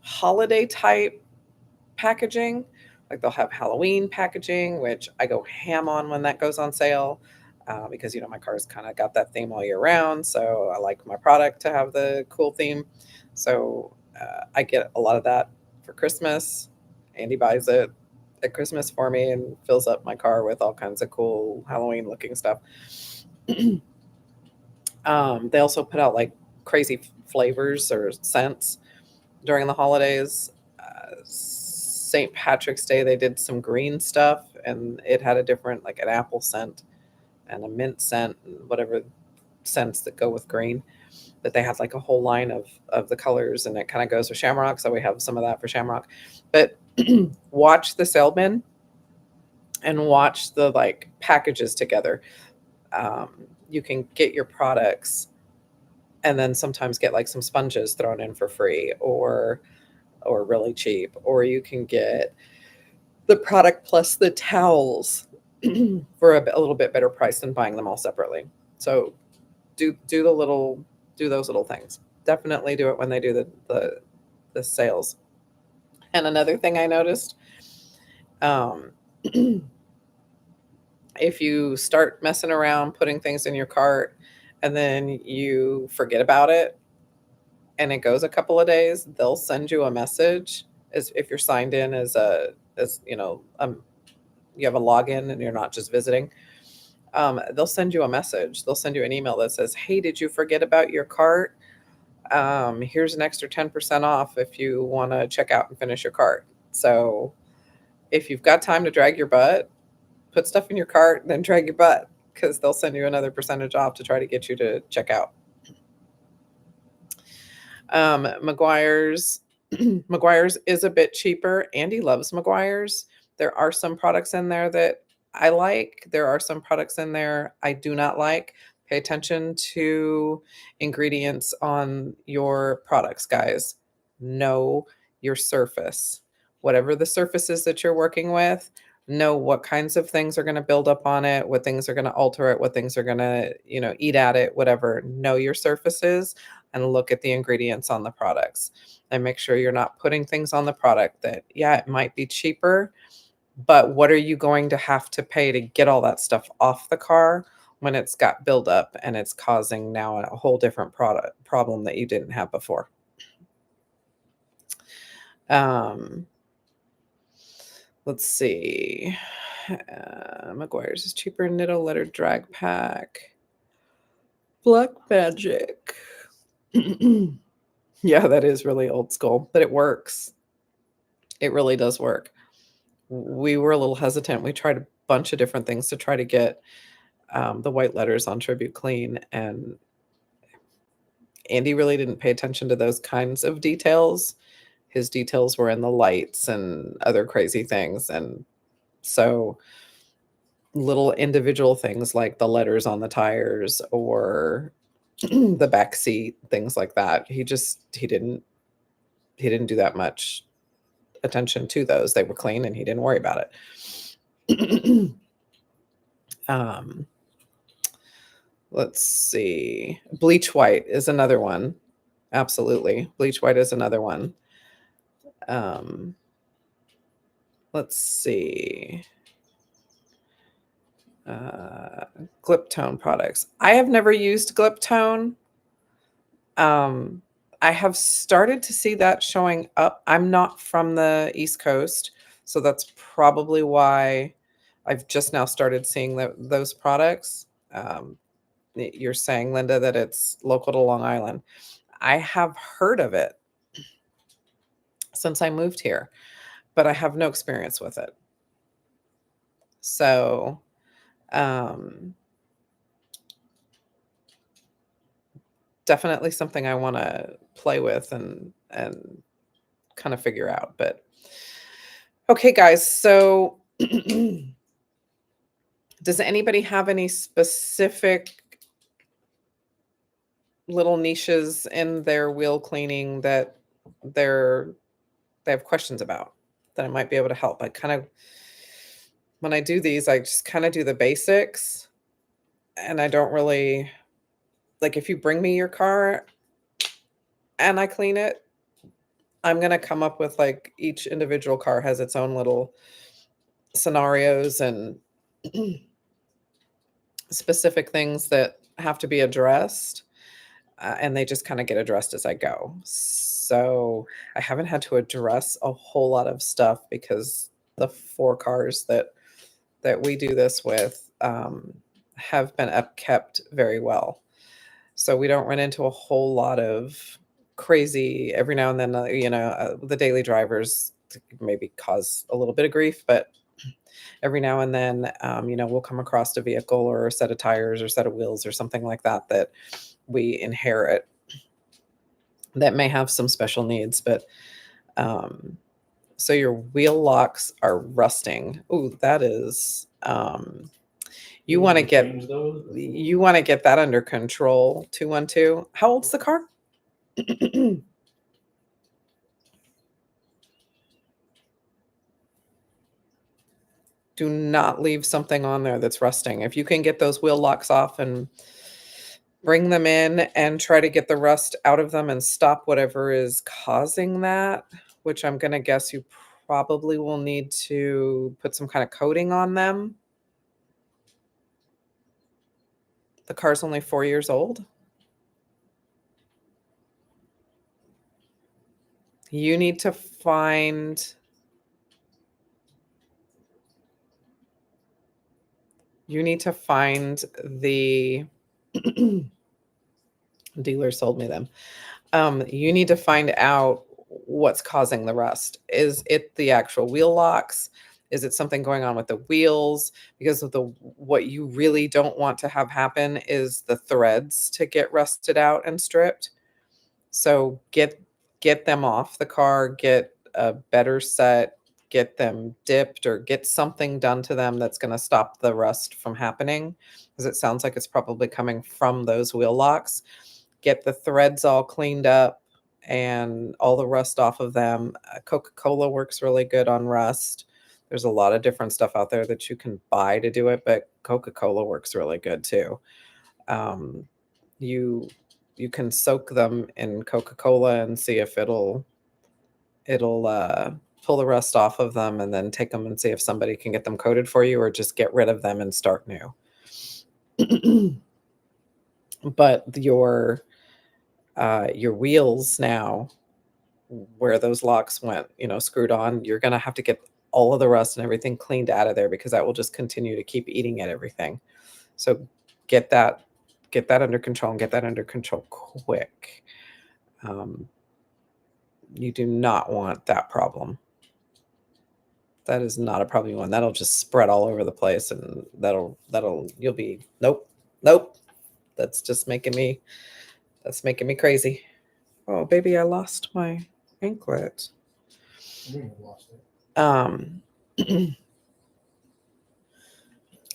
holiday type packaging. Like they'll have Halloween packaging, which I go ham on when that goes on sale, because my car's kind of got that theme all year round. So I like my product to have the cool theme. So I get a lot of that for Christmas. Andy buys it at Christmas for me and fills up my car with all kinds of cool Halloween looking stuff. They also put out like crazy flavors or scents during the holidays. St. Patrick's Day, they did some green stuff, and it had a different, like an apple scent and a mint scent, and whatever scents that go with green. But they had like a whole line of the colors, and it kind of goes with Shamrock. So we have some of that for Shamrock. But watch the sale bin and watch the like packages together. You can get your products and then sometimes get like some sponges thrown in for free or really cheap, or you can get the product plus the towels for a little bit better price than buying them all separately. So do those little things. Definitely do it when they do the sales. And another thing I noticed, um, if you start messing around putting things in your cart and then you forget about it and it goes a couple of days, they'll send you a message as if you're signed in as you have a login and you're not just visiting. They'll send you a message. They'll send you an email that says, "Hey, did you forget about your cart? Here's an extra 10% off if you want to check out and finish your cart." So if you've got time to drag your butt, put stuff in your cart, then drag your butt because they'll send you another percentage off to try to get you to check out. McGuire's McGuire's is a bit cheaper. Andy loves McGuire's. There are some products in there that I like. There are some products in there I do not like. Pay attention to ingredients on your products, guys. Know your surface. Whatever the surface is that you're working with, know what kinds of things are going to build up on it, what things are going to alter it, what things are going to, eat at it, whatever. Know your surfaces and look at the ingredients on the products and make sure you're not putting things on the product that, yeah, it might be cheaper, but what are you going to have to pay to get all that stuff off the car when it's got buildup and it's causing now a whole different product problem that you didn't have before? Let's see. McGuire's is cheaper. Nitto Letter Drag Pack. Black Magic. Yeah, that is really old school, but it works. It really does work. We were a little hesitant. We tried a bunch of different things to try to get the white letters on Tribute Clean, and Andy really didn't pay attention to those kinds of details. His details were in the lights and other crazy things, and so little individual things like the letters on the tires or the back seat, things like that. He didn't do that much attention to those. They were clean and he didn't worry about it. um, let's see. Bleach white is another one. Absolutely. Bleach white is another one. Let's see. Gliptone products. I have never used Gliptone. I have started to see that showing up. I'm not from the East Coast, so that's probably why I've just now started seeing those products. You're saying, Linda, that it's local to Long Island. I have heard of it since I moved here, but I have no experience with it. So, um, definitely something I want to play with and kind of figure out. But okay, guys. So, does anybody have any specific little niches in their wheel cleaning that they're they have questions about that I might be able to help? I kind of when I do these, I just kind of do the basics, and I don't really like if you bring me your car and I clean it, I'm gonna come up with like each individual car has its own little scenarios and specific things that have to be addressed, and they just kind of get addressed as I go. So I haven't had to address a whole lot of stuff because the 4 cars that we do this with have been upkept very well. So we don't run into a whole lot of crazy every now and then, the daily drivers maybe cause a little bit of grief, but every now and then, we'll come across a vehicle or a set of tires or set of wheels or something like that that we inherit that may have some special needs. But so your wheel locks are rusting. Ooh, that is you want to get Change those? you want to get that under control. 212. How old's the car? Do not leave something on there that's rusting. If you can get those wheel locks off and bring them in and try to get the rust out of them and stop whatever is causing that, which I'm going to guess you probably will need to put some kind of coating on them. The car's only 4 years old. You need to find the dealer sold me them. You need to find out what's causing the rust. Is it the actual wheel locks? Is it something going on with the wheels? Because of what you really don't want to have happen is the threads to get rusted out and stripped. So get them off the car, get a better set, get them dipped or get something done to them that's going to stop the rust from happening because it sounds like it's probably coming from those wheel locks. Get the threads all cleaned up and all the rust off of them. Coca-Cola works really good on rust. There's a lot of different stuff out there that you can buy to do it, but Coca-Cola works really good too. Um, you you can soak them in Coca-Cola and see if it'll pull the rust off of them, and then take them and see if somebody can get them coated for you or just get rid of them and start new. But your wheels now, where those locks went, screwed on, you're gonna have to get all of the rust and everything cleaned out of there because that will just continue to keep eating at everything. So get that under control and get that under control quick. You do not want that problem. That is not a problem you want. That'll just spread all over the place, and you'll be nope. That's just making me crazy. Oh, baby, I lost my anklet. I think I lost it.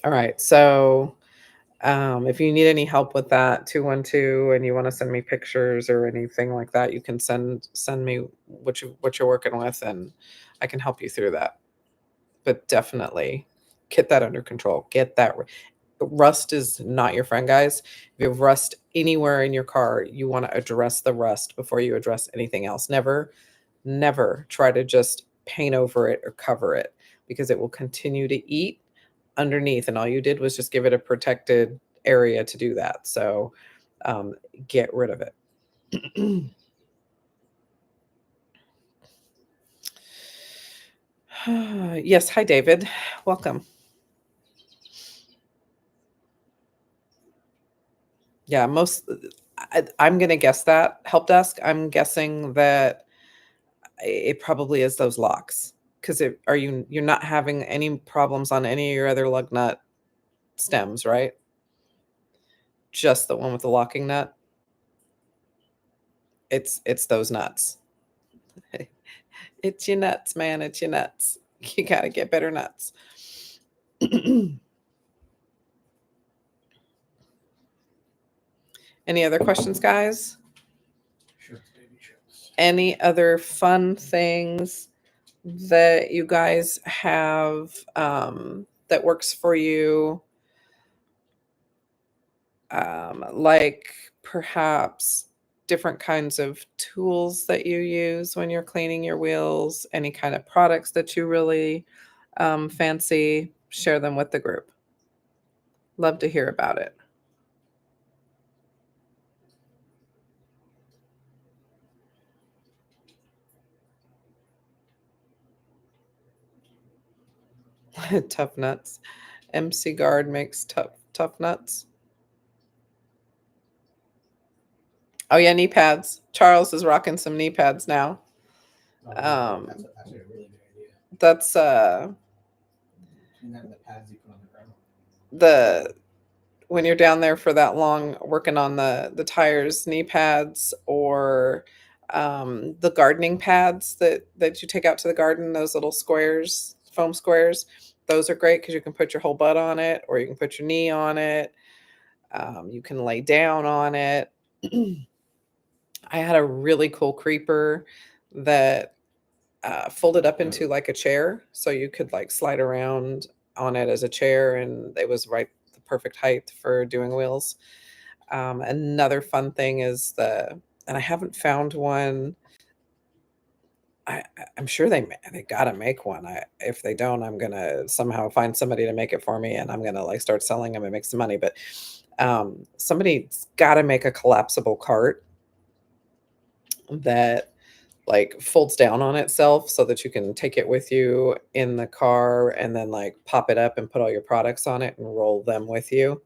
All right. So, if you need any help with that, 212, and you want to send me pictures or anything like that, you can send me what you're working with, and I can help you through that. But definitely get that under control. Get that. Rust is not your friend, guys. If you have rust anywhere in your car, you want to address the rust before you address anything else. Never try to just paint over it or cover it because it will continue to eat underneath. And all you did was just give it a protected area to do that. So get rid of it. Yes. Hi, David. Welcome. Yeah, I'm going to guess that help desk. I'm guessing that it probably is those locks. because you're not having any problems on any of your other lug nut stems, right? Just the one with the locking nut. It's those nuts. It's your nuts, man. It's your nuts. You gotta get better nuts. Any other questions, guys? Shirts, baby shirts. Any other fun things that you guys have that works for you? Like perhaps different kinds of tools that you use when you're cleaning your wheels, any kind of products that you really fancy, share them with the group. Love to hear about it. Tough nuts. MC Guard makes tough nuts. Oh yeah, knee pads. Charles is rocking some knee pads now. That's actually a really good idea. That's And then the pads you put on the ground. the when you're down there for that long working on the tires, knee pads, or the gardening pads that you take out to the garden, those little squares, foam squares. Those are great because you can put your whole butt on it, or you can put your knee on it. You can lay down on it. I had a really cool creeper that folded up into like a chair, so you could like slide around on it as a chair, and it was right the perfect height for doing wheels. Another fun thing is and I haven't found one. I'm sure they gotta make one. If they don't, I'm gonna somehow find somebody to make it for me, and I'm gonna like start selling them and make some money. But somebody's got to make a collapsible cart that like folds down on itself so that you can take it with you in the car and then like pop it up and put all your products on it and roll them with you.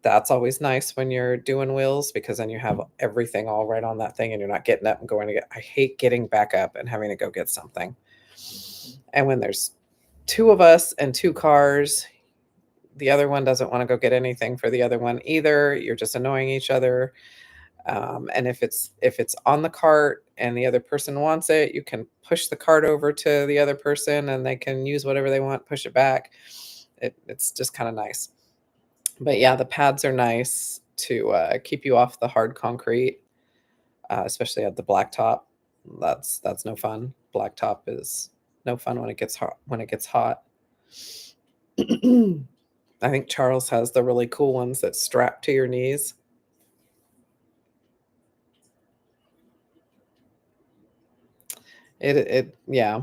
That's always nice when you're doing wheels because then you have everything all right on that thing and you're not getting up and going to get. I hate getting back up and having to go get something. And when there's two of us and two cars, the other one doesn't want to go get anything for the other one either. You're just annoying each other. And if it's on the cart and the other person wants it, you can push the cart over to the other person and they can use whatever they want, push it back. It's just kind of nice. But yeah, the pads are nice to keep you off the hard concrete, especially at the blacktop. That's no fun. Blacktop is no fun when it gets hot. I think Charles has the really cool ones that strap to your knees. Yeah,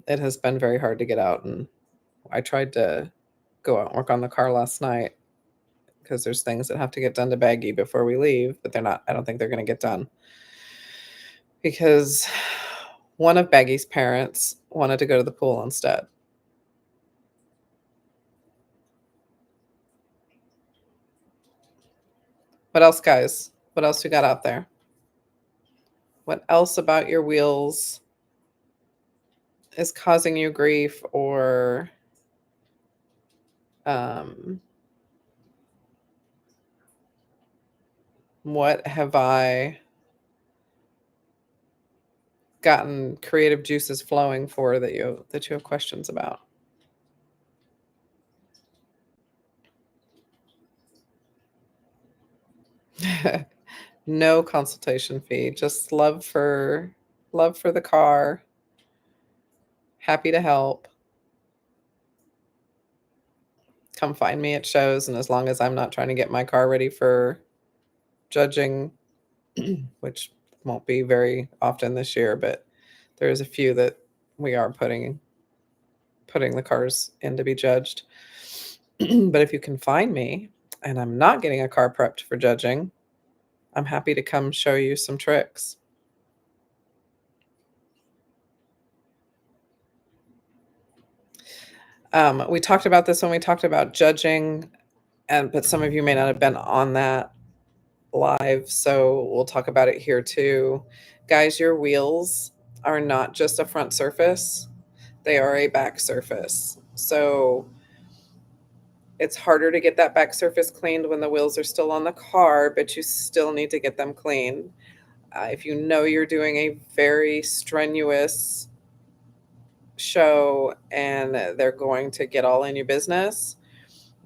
it has been very hard to get out, and I tried to go out and work on the car last night because there's things that have to get done to Baggy before we leave, but they're not. I don't think they're going to get done because one of Baggy's parents wanted to go to the pool instead. What else, guys? What else we got out there? What else about your wheels is causing you grief, or what have I gotten creative juices flowing for that you have questions about? No consultation fee, just love for the car. Happy to help. Come find me at shows, and as long as I'm not trying to get my car ready for judging, which won't be very often this year, but there's a few that we are putting the cars in to be judged. But if you can find me and I'm not getting a car prepped for judging, I'm happy to come show you some tricks. We talked about this when we talked about judging, but some of you may not have been on that live, so we'll talk about it here too. Guys, your wheels are not just a front surface, they are a back surface. So it's harder to get that back surface cleaned when the wheels are still on the car, but you still need to get them clean. If you know you're doing a very strenuous show and they're going to get all in your business,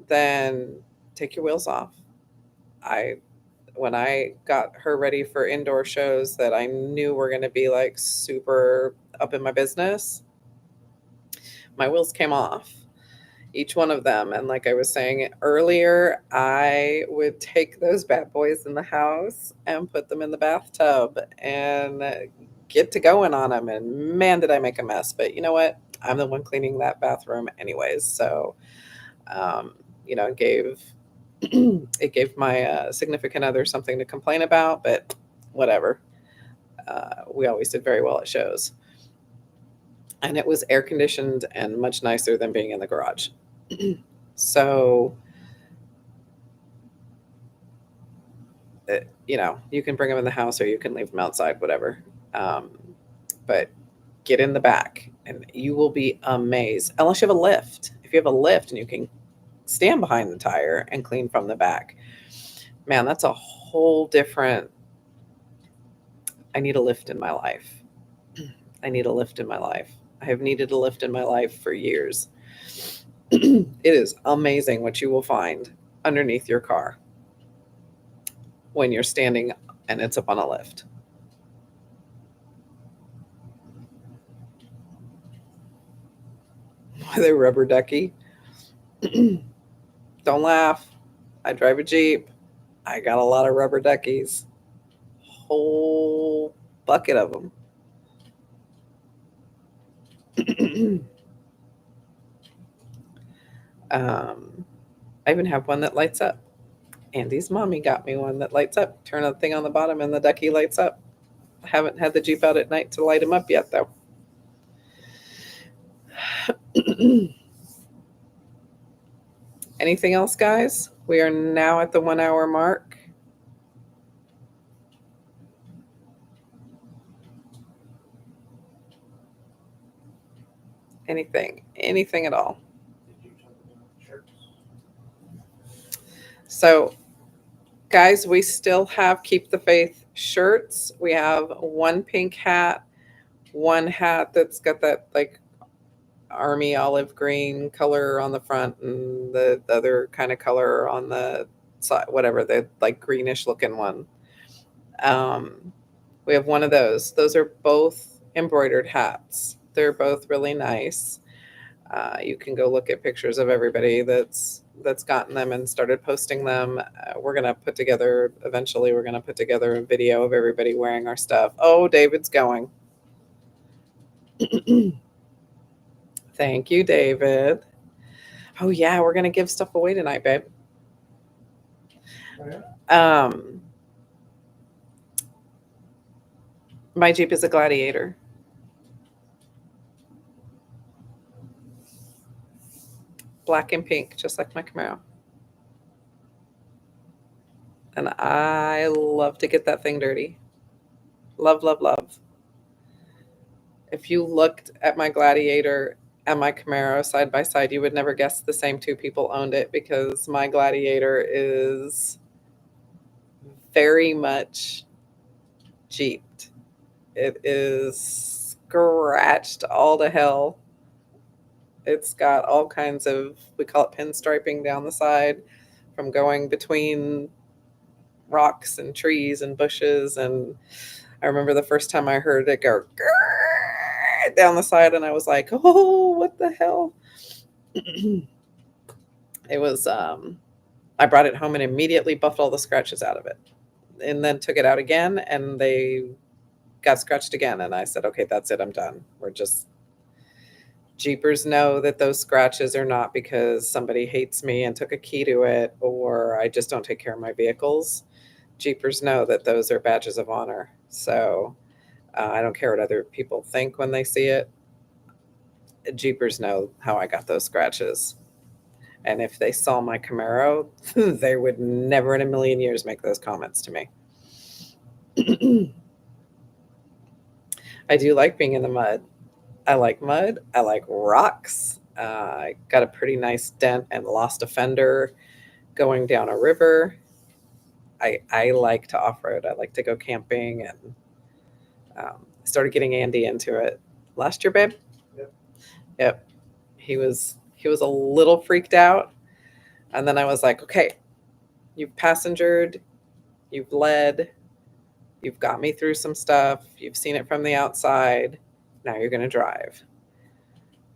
then take your wheels off. When I got her ready for indoor shows that I knew were going to be like super up in my business, my wheels came off, each one of them. And like I was saying earlier, I would take those bad boys in the house and put them in the bathtub and get to going on them. And man, did I make a mess. But you know what? I'm the one cleaning that bathroom anyways. So, it gave it gave my significant other something to complain about, but whatever. We always did very well at shows. And it was air conditioned and much nicer than being in the garage. So, you can bring them in the house or you can leave them outside, whatever. But get in the back and you will be amazed. Unless you have a lift. If you have a lift and you can stand behind the tire and clean from the back, man, that's a whole different. I need a lift in my life. I need a lift in my life. I have needed a lift in my life for years. It is amazing what you will find underneath your car when you're standing and it's up on a lift. Are they rubber ducky? Don't laugh. I drive a Jeep. I got a lot of rubber duckies. Whole bucket of them. I even have one that lights up. Andy's mommy got me one that lights up. Turn the thing on the bottom and the ducky lights up. I haven't had the Jeep out at night to light him up yet, though. Anything else, guys? We are now at the 1 hour mark. Anything at all. So, guys, we still have Keep the Faith shirts. We have one pink hat, one hat that's got that like army olive green color on the front and the other kind of color on the side, whatever, the like greenish looking one. We have one of those. Those are both embroidered hats. They're both really nice. You can go look at pictures of everybody that's gotten them and started posting them. We're gonna put together a video of everybody wearing our stuff. Oh, David's going. Thank you, David. Oh yeah, we're gonna give stuff away tonight, babe. My Jeep is a Gladiator. Black and pink, just like my Camaro. And I love to get that thing dirty. Love, love, love. If you looked at my Gladiator and my Camaro side by side, you would never guess the same two people owned it because my Gladiator is very much Jeeped. It is scratched all to hell. It's got all kinds of, we call it pinstriping down the side from going between rocks and trees and bushes. And I remember the first time I heard it go down the side and I was like, oh, what the hell? It was, I brought it home and immediately buffed all the scratches out of it and then took it out again and they got scratched again. And I said, okay, that's it. I'm done. We're just, Jeepers know that those scratches are not because somebody hates me and took a key to it or I just don't take care of my vehicles. Jeepers know that those are badges of honor. So I don't care what other people think when they see it. Jeepers know how I got those scratches. And if they saw my Camaro, they would never in a million years make those comments to me. I do like being in the mud. I like mud. I like rocks. I got a pretty nice dent and lost a fender going down a river. I like to off road. I like to go camping, and started getting Andy into it last year, babe. Yep. Yep. He was a little freaked out, and then I was like, okay, you've passengered, you've led, you've got me through some stuff, you've seen it from the outside. Now you're gonna drive.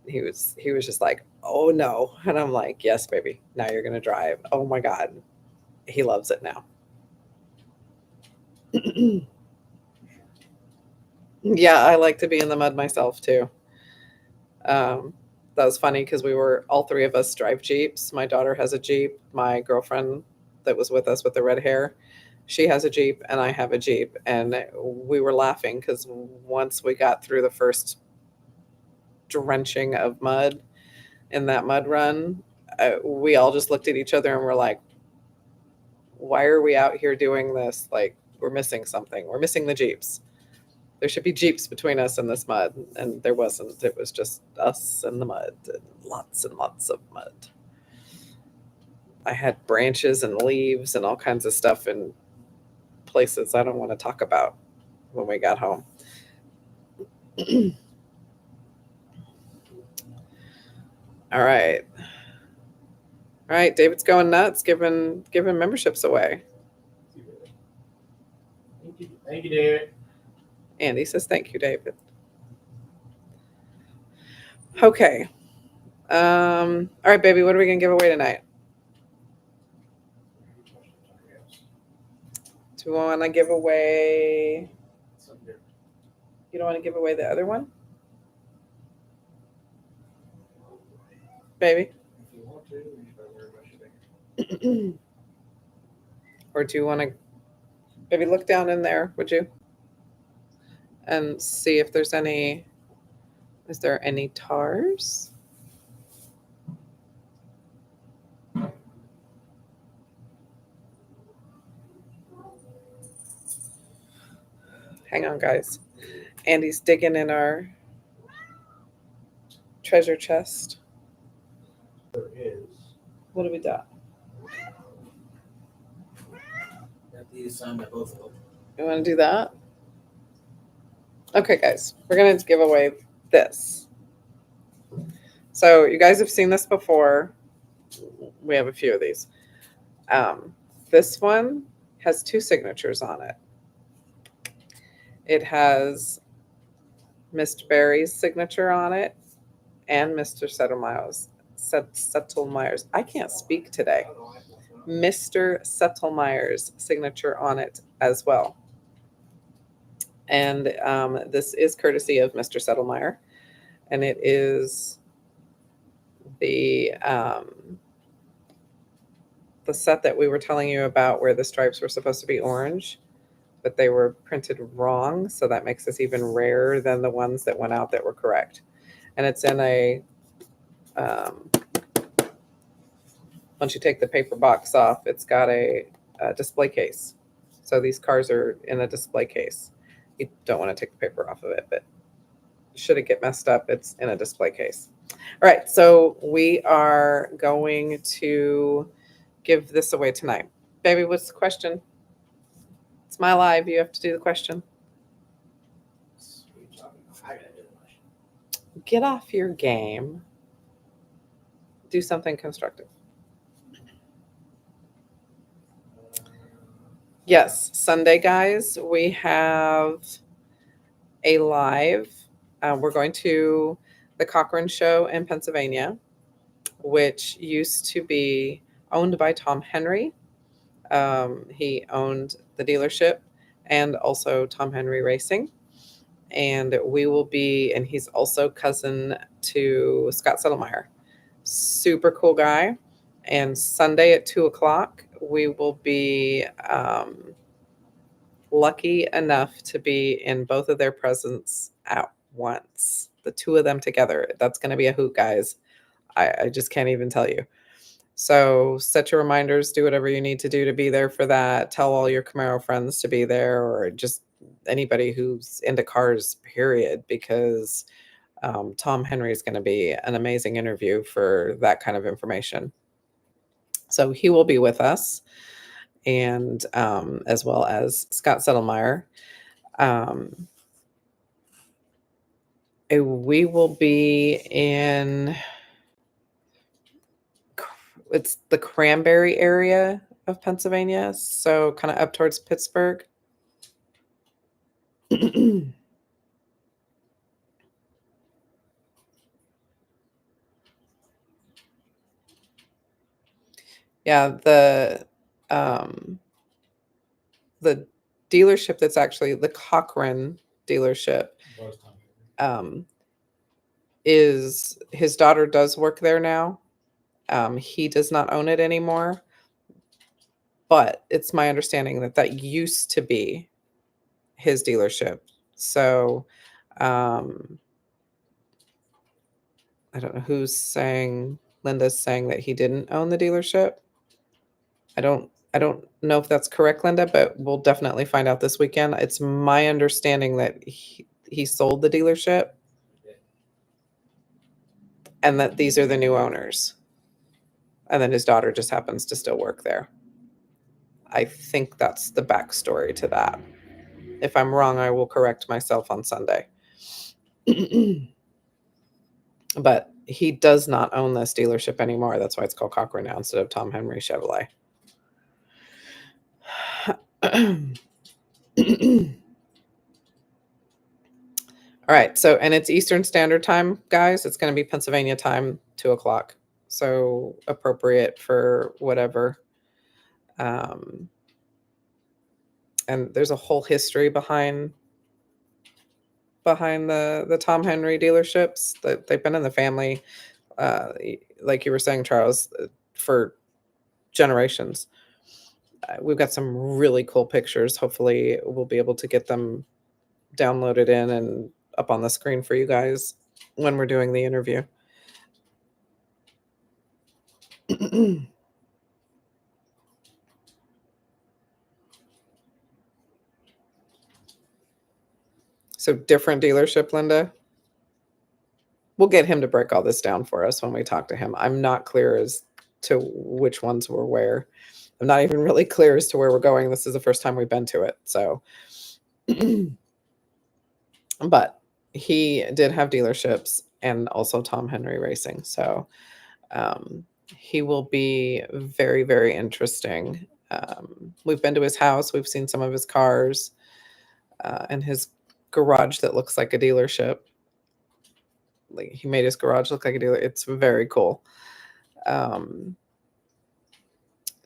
He was just like, oh no, and I'm like, yes, baby. Now you're gonna drive. Oh my god, he loves it now. Yeah, I like to be in the mud myself too. That was funny because all three of us drive Jeeps. My daughter has a Jeep. My girlfriend that was with us with the red hair, she has a Jeep, and I have a Jeep. And we were laughing because once we got through the first drenching of mud in that mud run, we all just looked at each other and were like, why are we out here doing this? Like, we're missing something. We're missing the Jeeps. There should be Jeeps between us and this mud. And there wasn't. It was just us and the mud, and lots of mud. I had branches and leaves and all kinds of stuff in places I don't want to talk about when we got home. All right. All right, David's going nuts, giving memberships away. Thank you, David. Andy says, thank you, David. Okay. All right, baby, what are we going to give away tonight? Do we want to give away... You don't want to give away the other one? Baby? If you want to, you better worry about your thing. Or do you want to... Baby, look down in there, would you? And see if there's any... Is there any TARs? Hang on, guys. Andy's digging in our treasure chest. There is. What have we got? Got these signed by both of them. You want to do that? Okay, guys. We're going to give away this. So you guys have seen this before. We have a few of these. This one has 2 signatures on it. It has Mr. Barry's signature on it and Mr. Settlemeyer's. I can't speak today. Mr. Settlemeyer's signature on it as well. And this is courtesy of Mr. Settlemeyer. And it is the set that we were telling you about where the stripes were supposed to be orange, but they were printed wrong. So that makes this even rarer than the ones that went out that were correct. And it's in a, once you take the paper box off, it's got a display case. So these cars are in a display case. You don't want to take the paper off of it, but should it get messed up, it's in a display case. All right, so we are going to give this away tonight. Baby, what's the question? It's my live. You have to do the question. I gotta do the question. Get off your game. Do something constructive. Yes, Sunday, guys, we have a live. We're going to the Cochran Show in Pennsylvania, which used to be owned by Tom Henry. He owned the dealership and also Tom Henry Racing. And we will be, and he's also cousin to Scott Settlemeyer. Super cool guy. And Sunday at 2:00, we will be lucky enough to be in both of their presence at once. The 2 of them together. That's going to be a hoot, guys. I just can't even tell you. So set your reminders, do whatever you need to do to be there for that. Tell all your Camaro friends to be there, or just anybody who's into cars, period, because Tom Henry is going to be an amazing interview for that kind of information. So he will be with us, and as well as Scott Settlemeyer. We will be in, it's the Cranberry area of Pennsylvania, so kind of up towards Pittsburgh. Yeah, the dealership that's actually the Cochran dealership is, his daughter does work there now. He does not own it anymore, but it's my understanding that that used to be his dealership. So I don't know who's saying, Linda's saying that he didn't own the dealership. I don't know if that's correct, Linda, but we'll definitely find out this weekend. It's my understanding that he sold the dealership and that these are the new owners. And then his daughter just happens to still work there. I think that's the backstory to that. If I'm wrong, I will correct myself on Sunday. But he does not own this dealership anymore. That's why it's called Cochran now instead of Tom Henry Chevrolet. All right. So, and it's Eastern Standard Time, guys. It's going to be Pennsylvania time, 2:00. So appropriate for whatever. And there's a whole history behind the Tom Henry dealerships. That they've been in the family, like you were saying, Charles, for generations. We've got some really cool pictures. Hopefully we'll be able to get them downloaded in and up on the screen for you guys when we're doing the interview. So different dealership, Linda. We'll get him to break all this down for us when we talk to him. I'm not clear as to which ones were where. I'm not even really clear as to where we're going. This is the first time we've been to it. So, but he did have dealerships and also Tom Henry Racing. So he will be very, very interesting. We've been to his house. We've seen some of his cars and his garage that looks like a dealership. Like he made his garage look like a dealer. It's very cool.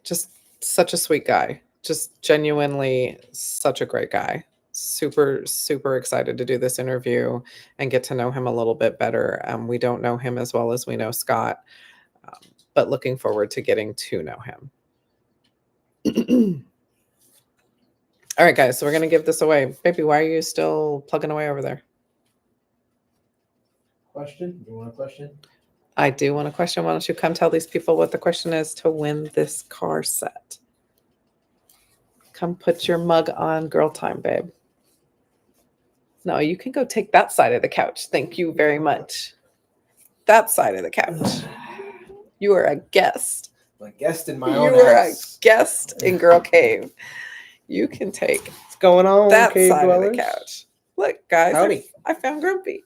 Just such a sweet guy. Just genuinely such a great guy. Super, super excited to do this interview and get to know him a little bit better. We don't know him as well as we know Scott, but looking forward to getting to know him. All right, guys, so we're going to give this away. Baby, why are you still plugging away over there? Question? You want a question? I do want a question. Why don't you come tell these people what the question is to win this car set? Come put your mug on girl time, babe. No, you can go take that side of the couch. Thank you very much. That side of the couch. You are a guest. I'm a guest in my own You are a house. guest in Girl Cave. You can take What's going on, that cave side dwellers? of the couch. Look, guys, Howdy. I found Grumpy.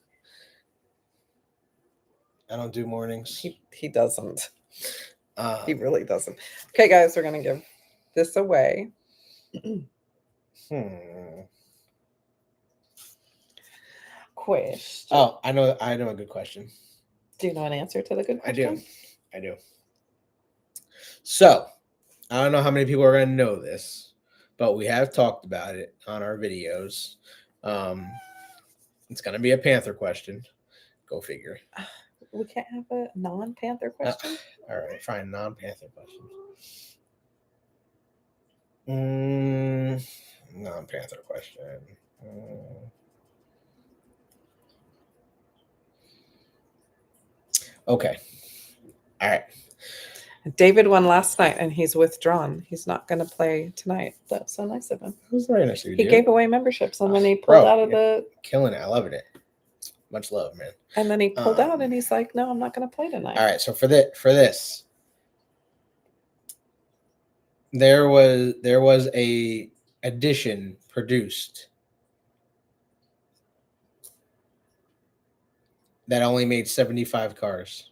I don't do mornings. He doesn't. He really doesn't. Okay, guys, we're gonna give this away. Question. Oh, I know a good question. Do you know an answer to the good question? I do. So, I don't know how many people are going to know this, but we have talked about it on our videos. It's going to be a Panther question. Go figure. We can't have a non-Panther question? All right, fine. Non-Panther question. Non-Panther question. Okay. All right. David won last night, and he's withdrawn. He's not going to play tonight. That's so nice of him. It was very nice of you, He dude. gave away memberships, and then he Bro, pulled out of the. Killing it. I loving it. Much love, man. And then he pulled out, and he's like, "No, I'm not going to play tonight." All right. So for this, there was a edition produced that only made 75 cars.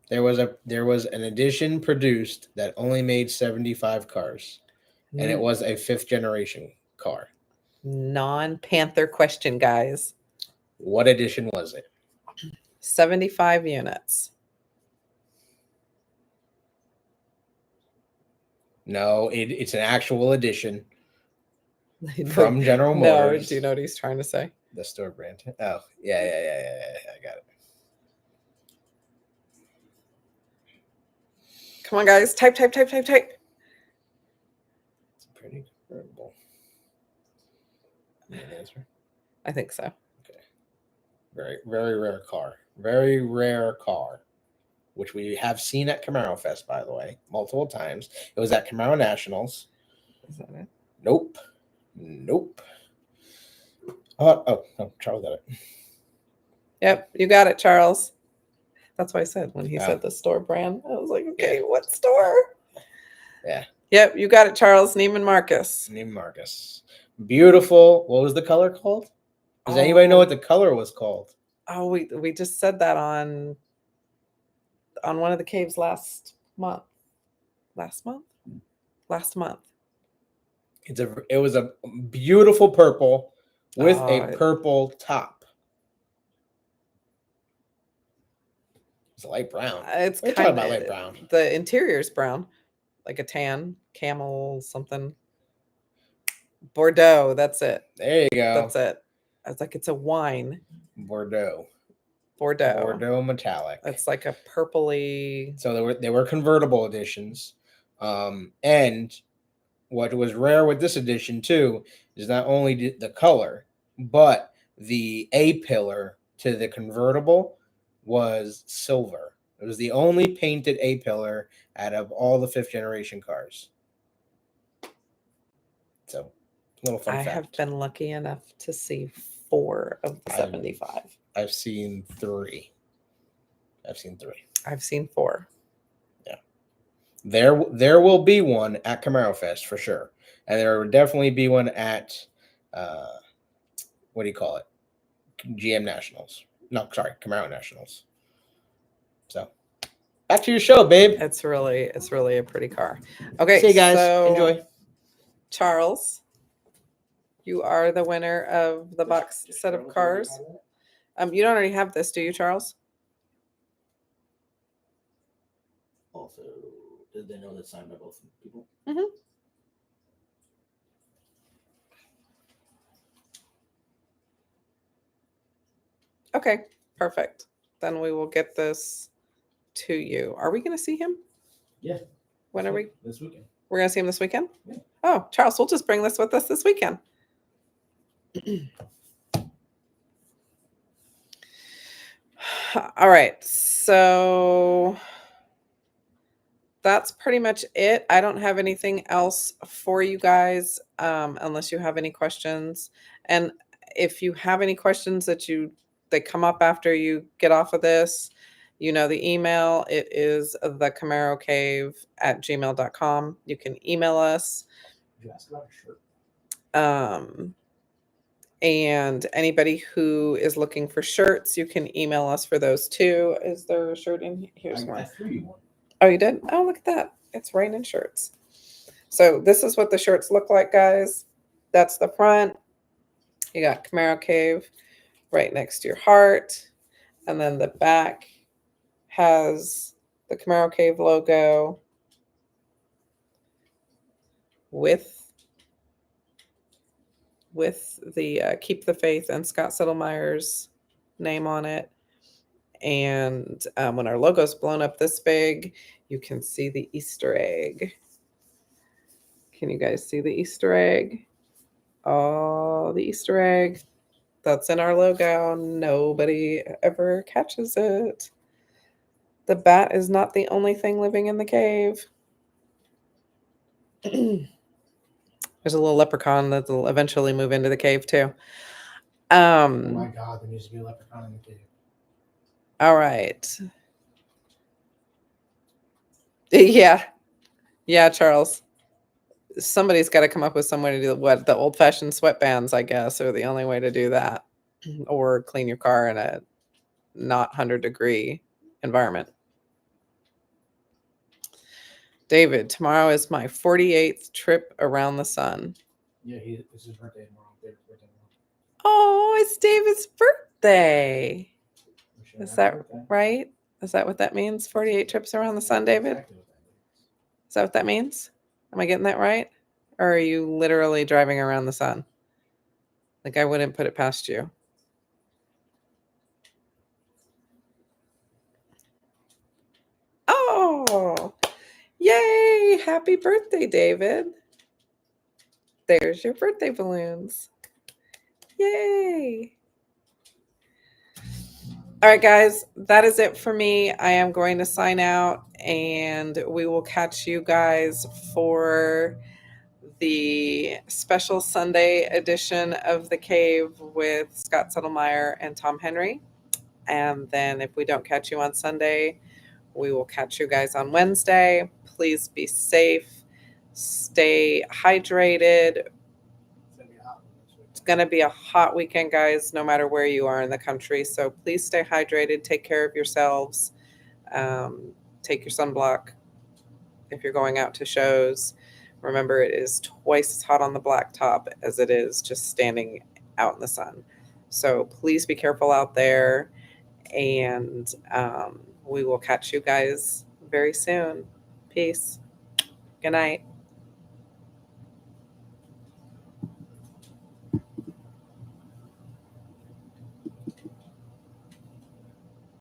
There was an edition produced that only made 75 cars, and it was a 5th generation car. Non-Panther question, guys. What edition was it? 75 units. No, it's an actual edition from General No, Motors. do you know what he's trying to say? The store brand. Oh, yeah. I got it. Come on, guys. Type. It's pretty convertible. Answer? I think so. Okay. Very, very rare car. Very rare car, which we have seen at Camaro Fest, by the way, multiple times. It was at Camaro Nationals. Is that it? Nope. Oh, no, Charles got it. Yep, you got it, Charles. That's what I said when he said the store brand. I was like, okay, what store? Yeah. Yep, you got it, Charles. Neiman Marcus. Beautiful. What was the color called? Does anybody know what the color was called? Oh, we just said that on one of the caves last month. Last month. It was a beautiful purple with a purple top. It's light brown. It's We're talking about light brown. The interior's brown, like a tan, camel, something. Bordeaux. That's it. There you go. That's it. I was like, it's a wine. Bordeaux metallic. It's like a purpley. So they were convertible editions, and what was rare with this edition too is not only the color, but the A-pillar to the convertible was silver. It was the only painted A-pillar out of all the 5th generation cars. So, a little fun fact. I have been lucky enough to see 4 of the 75. I've seen 3. I've seen 4. Yeah. There will be one at Camaro Fest for sure. And there will definitely be one at what do you call it? GM Nationals. No, sorry, Camaro Nationals. So back to your show, babe. It's really a pretty car. Okay. See you guys. So, enjoy. Charles, you are the winner of the box set of cars. You don't already have this, do you, Charles? Also, did they know that's signed by both people? Mm-hmm. Okay, perfect. Then we will get this to you. Are we going to see him? Yeah. When are we? This weekend. We're going to see him this weekend? Yeah. Oh, Charles, we'll just bring this with us this weekend. All right. So that's pretty much it. I don't have anything else for you guys unless you have any questions. And if you have any questions that come up after you get off of this, you know the email. It is thecamaroCave@gmail.com. You can email us. Did you ask about a shirt? And anybody who is looking for shirts, you can email us for those too. Is there a shirt in here? Here's one. I threw you one. Oh, you did? Oh, look at that. It's raining shirts. So this is what the shirts look like, guys. That's the front. You got Camaro Cave right next to your heart. And then the back has the Camaro Cave logo with the Keep the Faith and Scott Settlemeyer's name on it. And when our logo's blown up this big, you can see the Easter egg. Can you guys see the Easter egg? Oh, the Easter egg. That's in our logo. Nobody ever catches it. The bat is not the only thing living in the cave. There's a little leprechaun that will eventually move into the cave too. Oh my God, there needs to be a leprechaun in the cave. All right. Yeah, Charles. Somebody's got to come up with some way to do what the old-fashioned sweatbands, I guess, are the only way to do that, or clean your car in a not 100-degree environment. David, tomorrow is my 48th trip around the sun. Yeah, it's his birthday tomorrow. David's birthday tomorrow. Oh, it's David's birthday. Sure, Is happy that birthday. right? Is that what that means? 48 trips around the sun, David? Exactly what that means. Is that what that means? Am I getting that right? Or are you literally driving around the sun? Like, I wouldn't put it past you. Oh, yay! Happy birthday, David. There's your birthday balloons. Yay! All right, guys, that is it for me. I am going to sign out, and we will catch you guys for the special Sunday edition of The Cave with Scott Settlemeyer and Tom Henry. And then if we don't catch you on Sunday, we will catch you guys on Wednesday. Please be safe. Stay hydrated. It's going to be a hot weekend, guys, no matter where you are in the country. So please stay hydrated. Take care of yourselves. Take your sunblock if you're going out to shows. Remember, it is twice as hot on the blacktop as it is just standing out in the sun. So please be careful out there. And we will catch you guys very soon. Peace. Good night.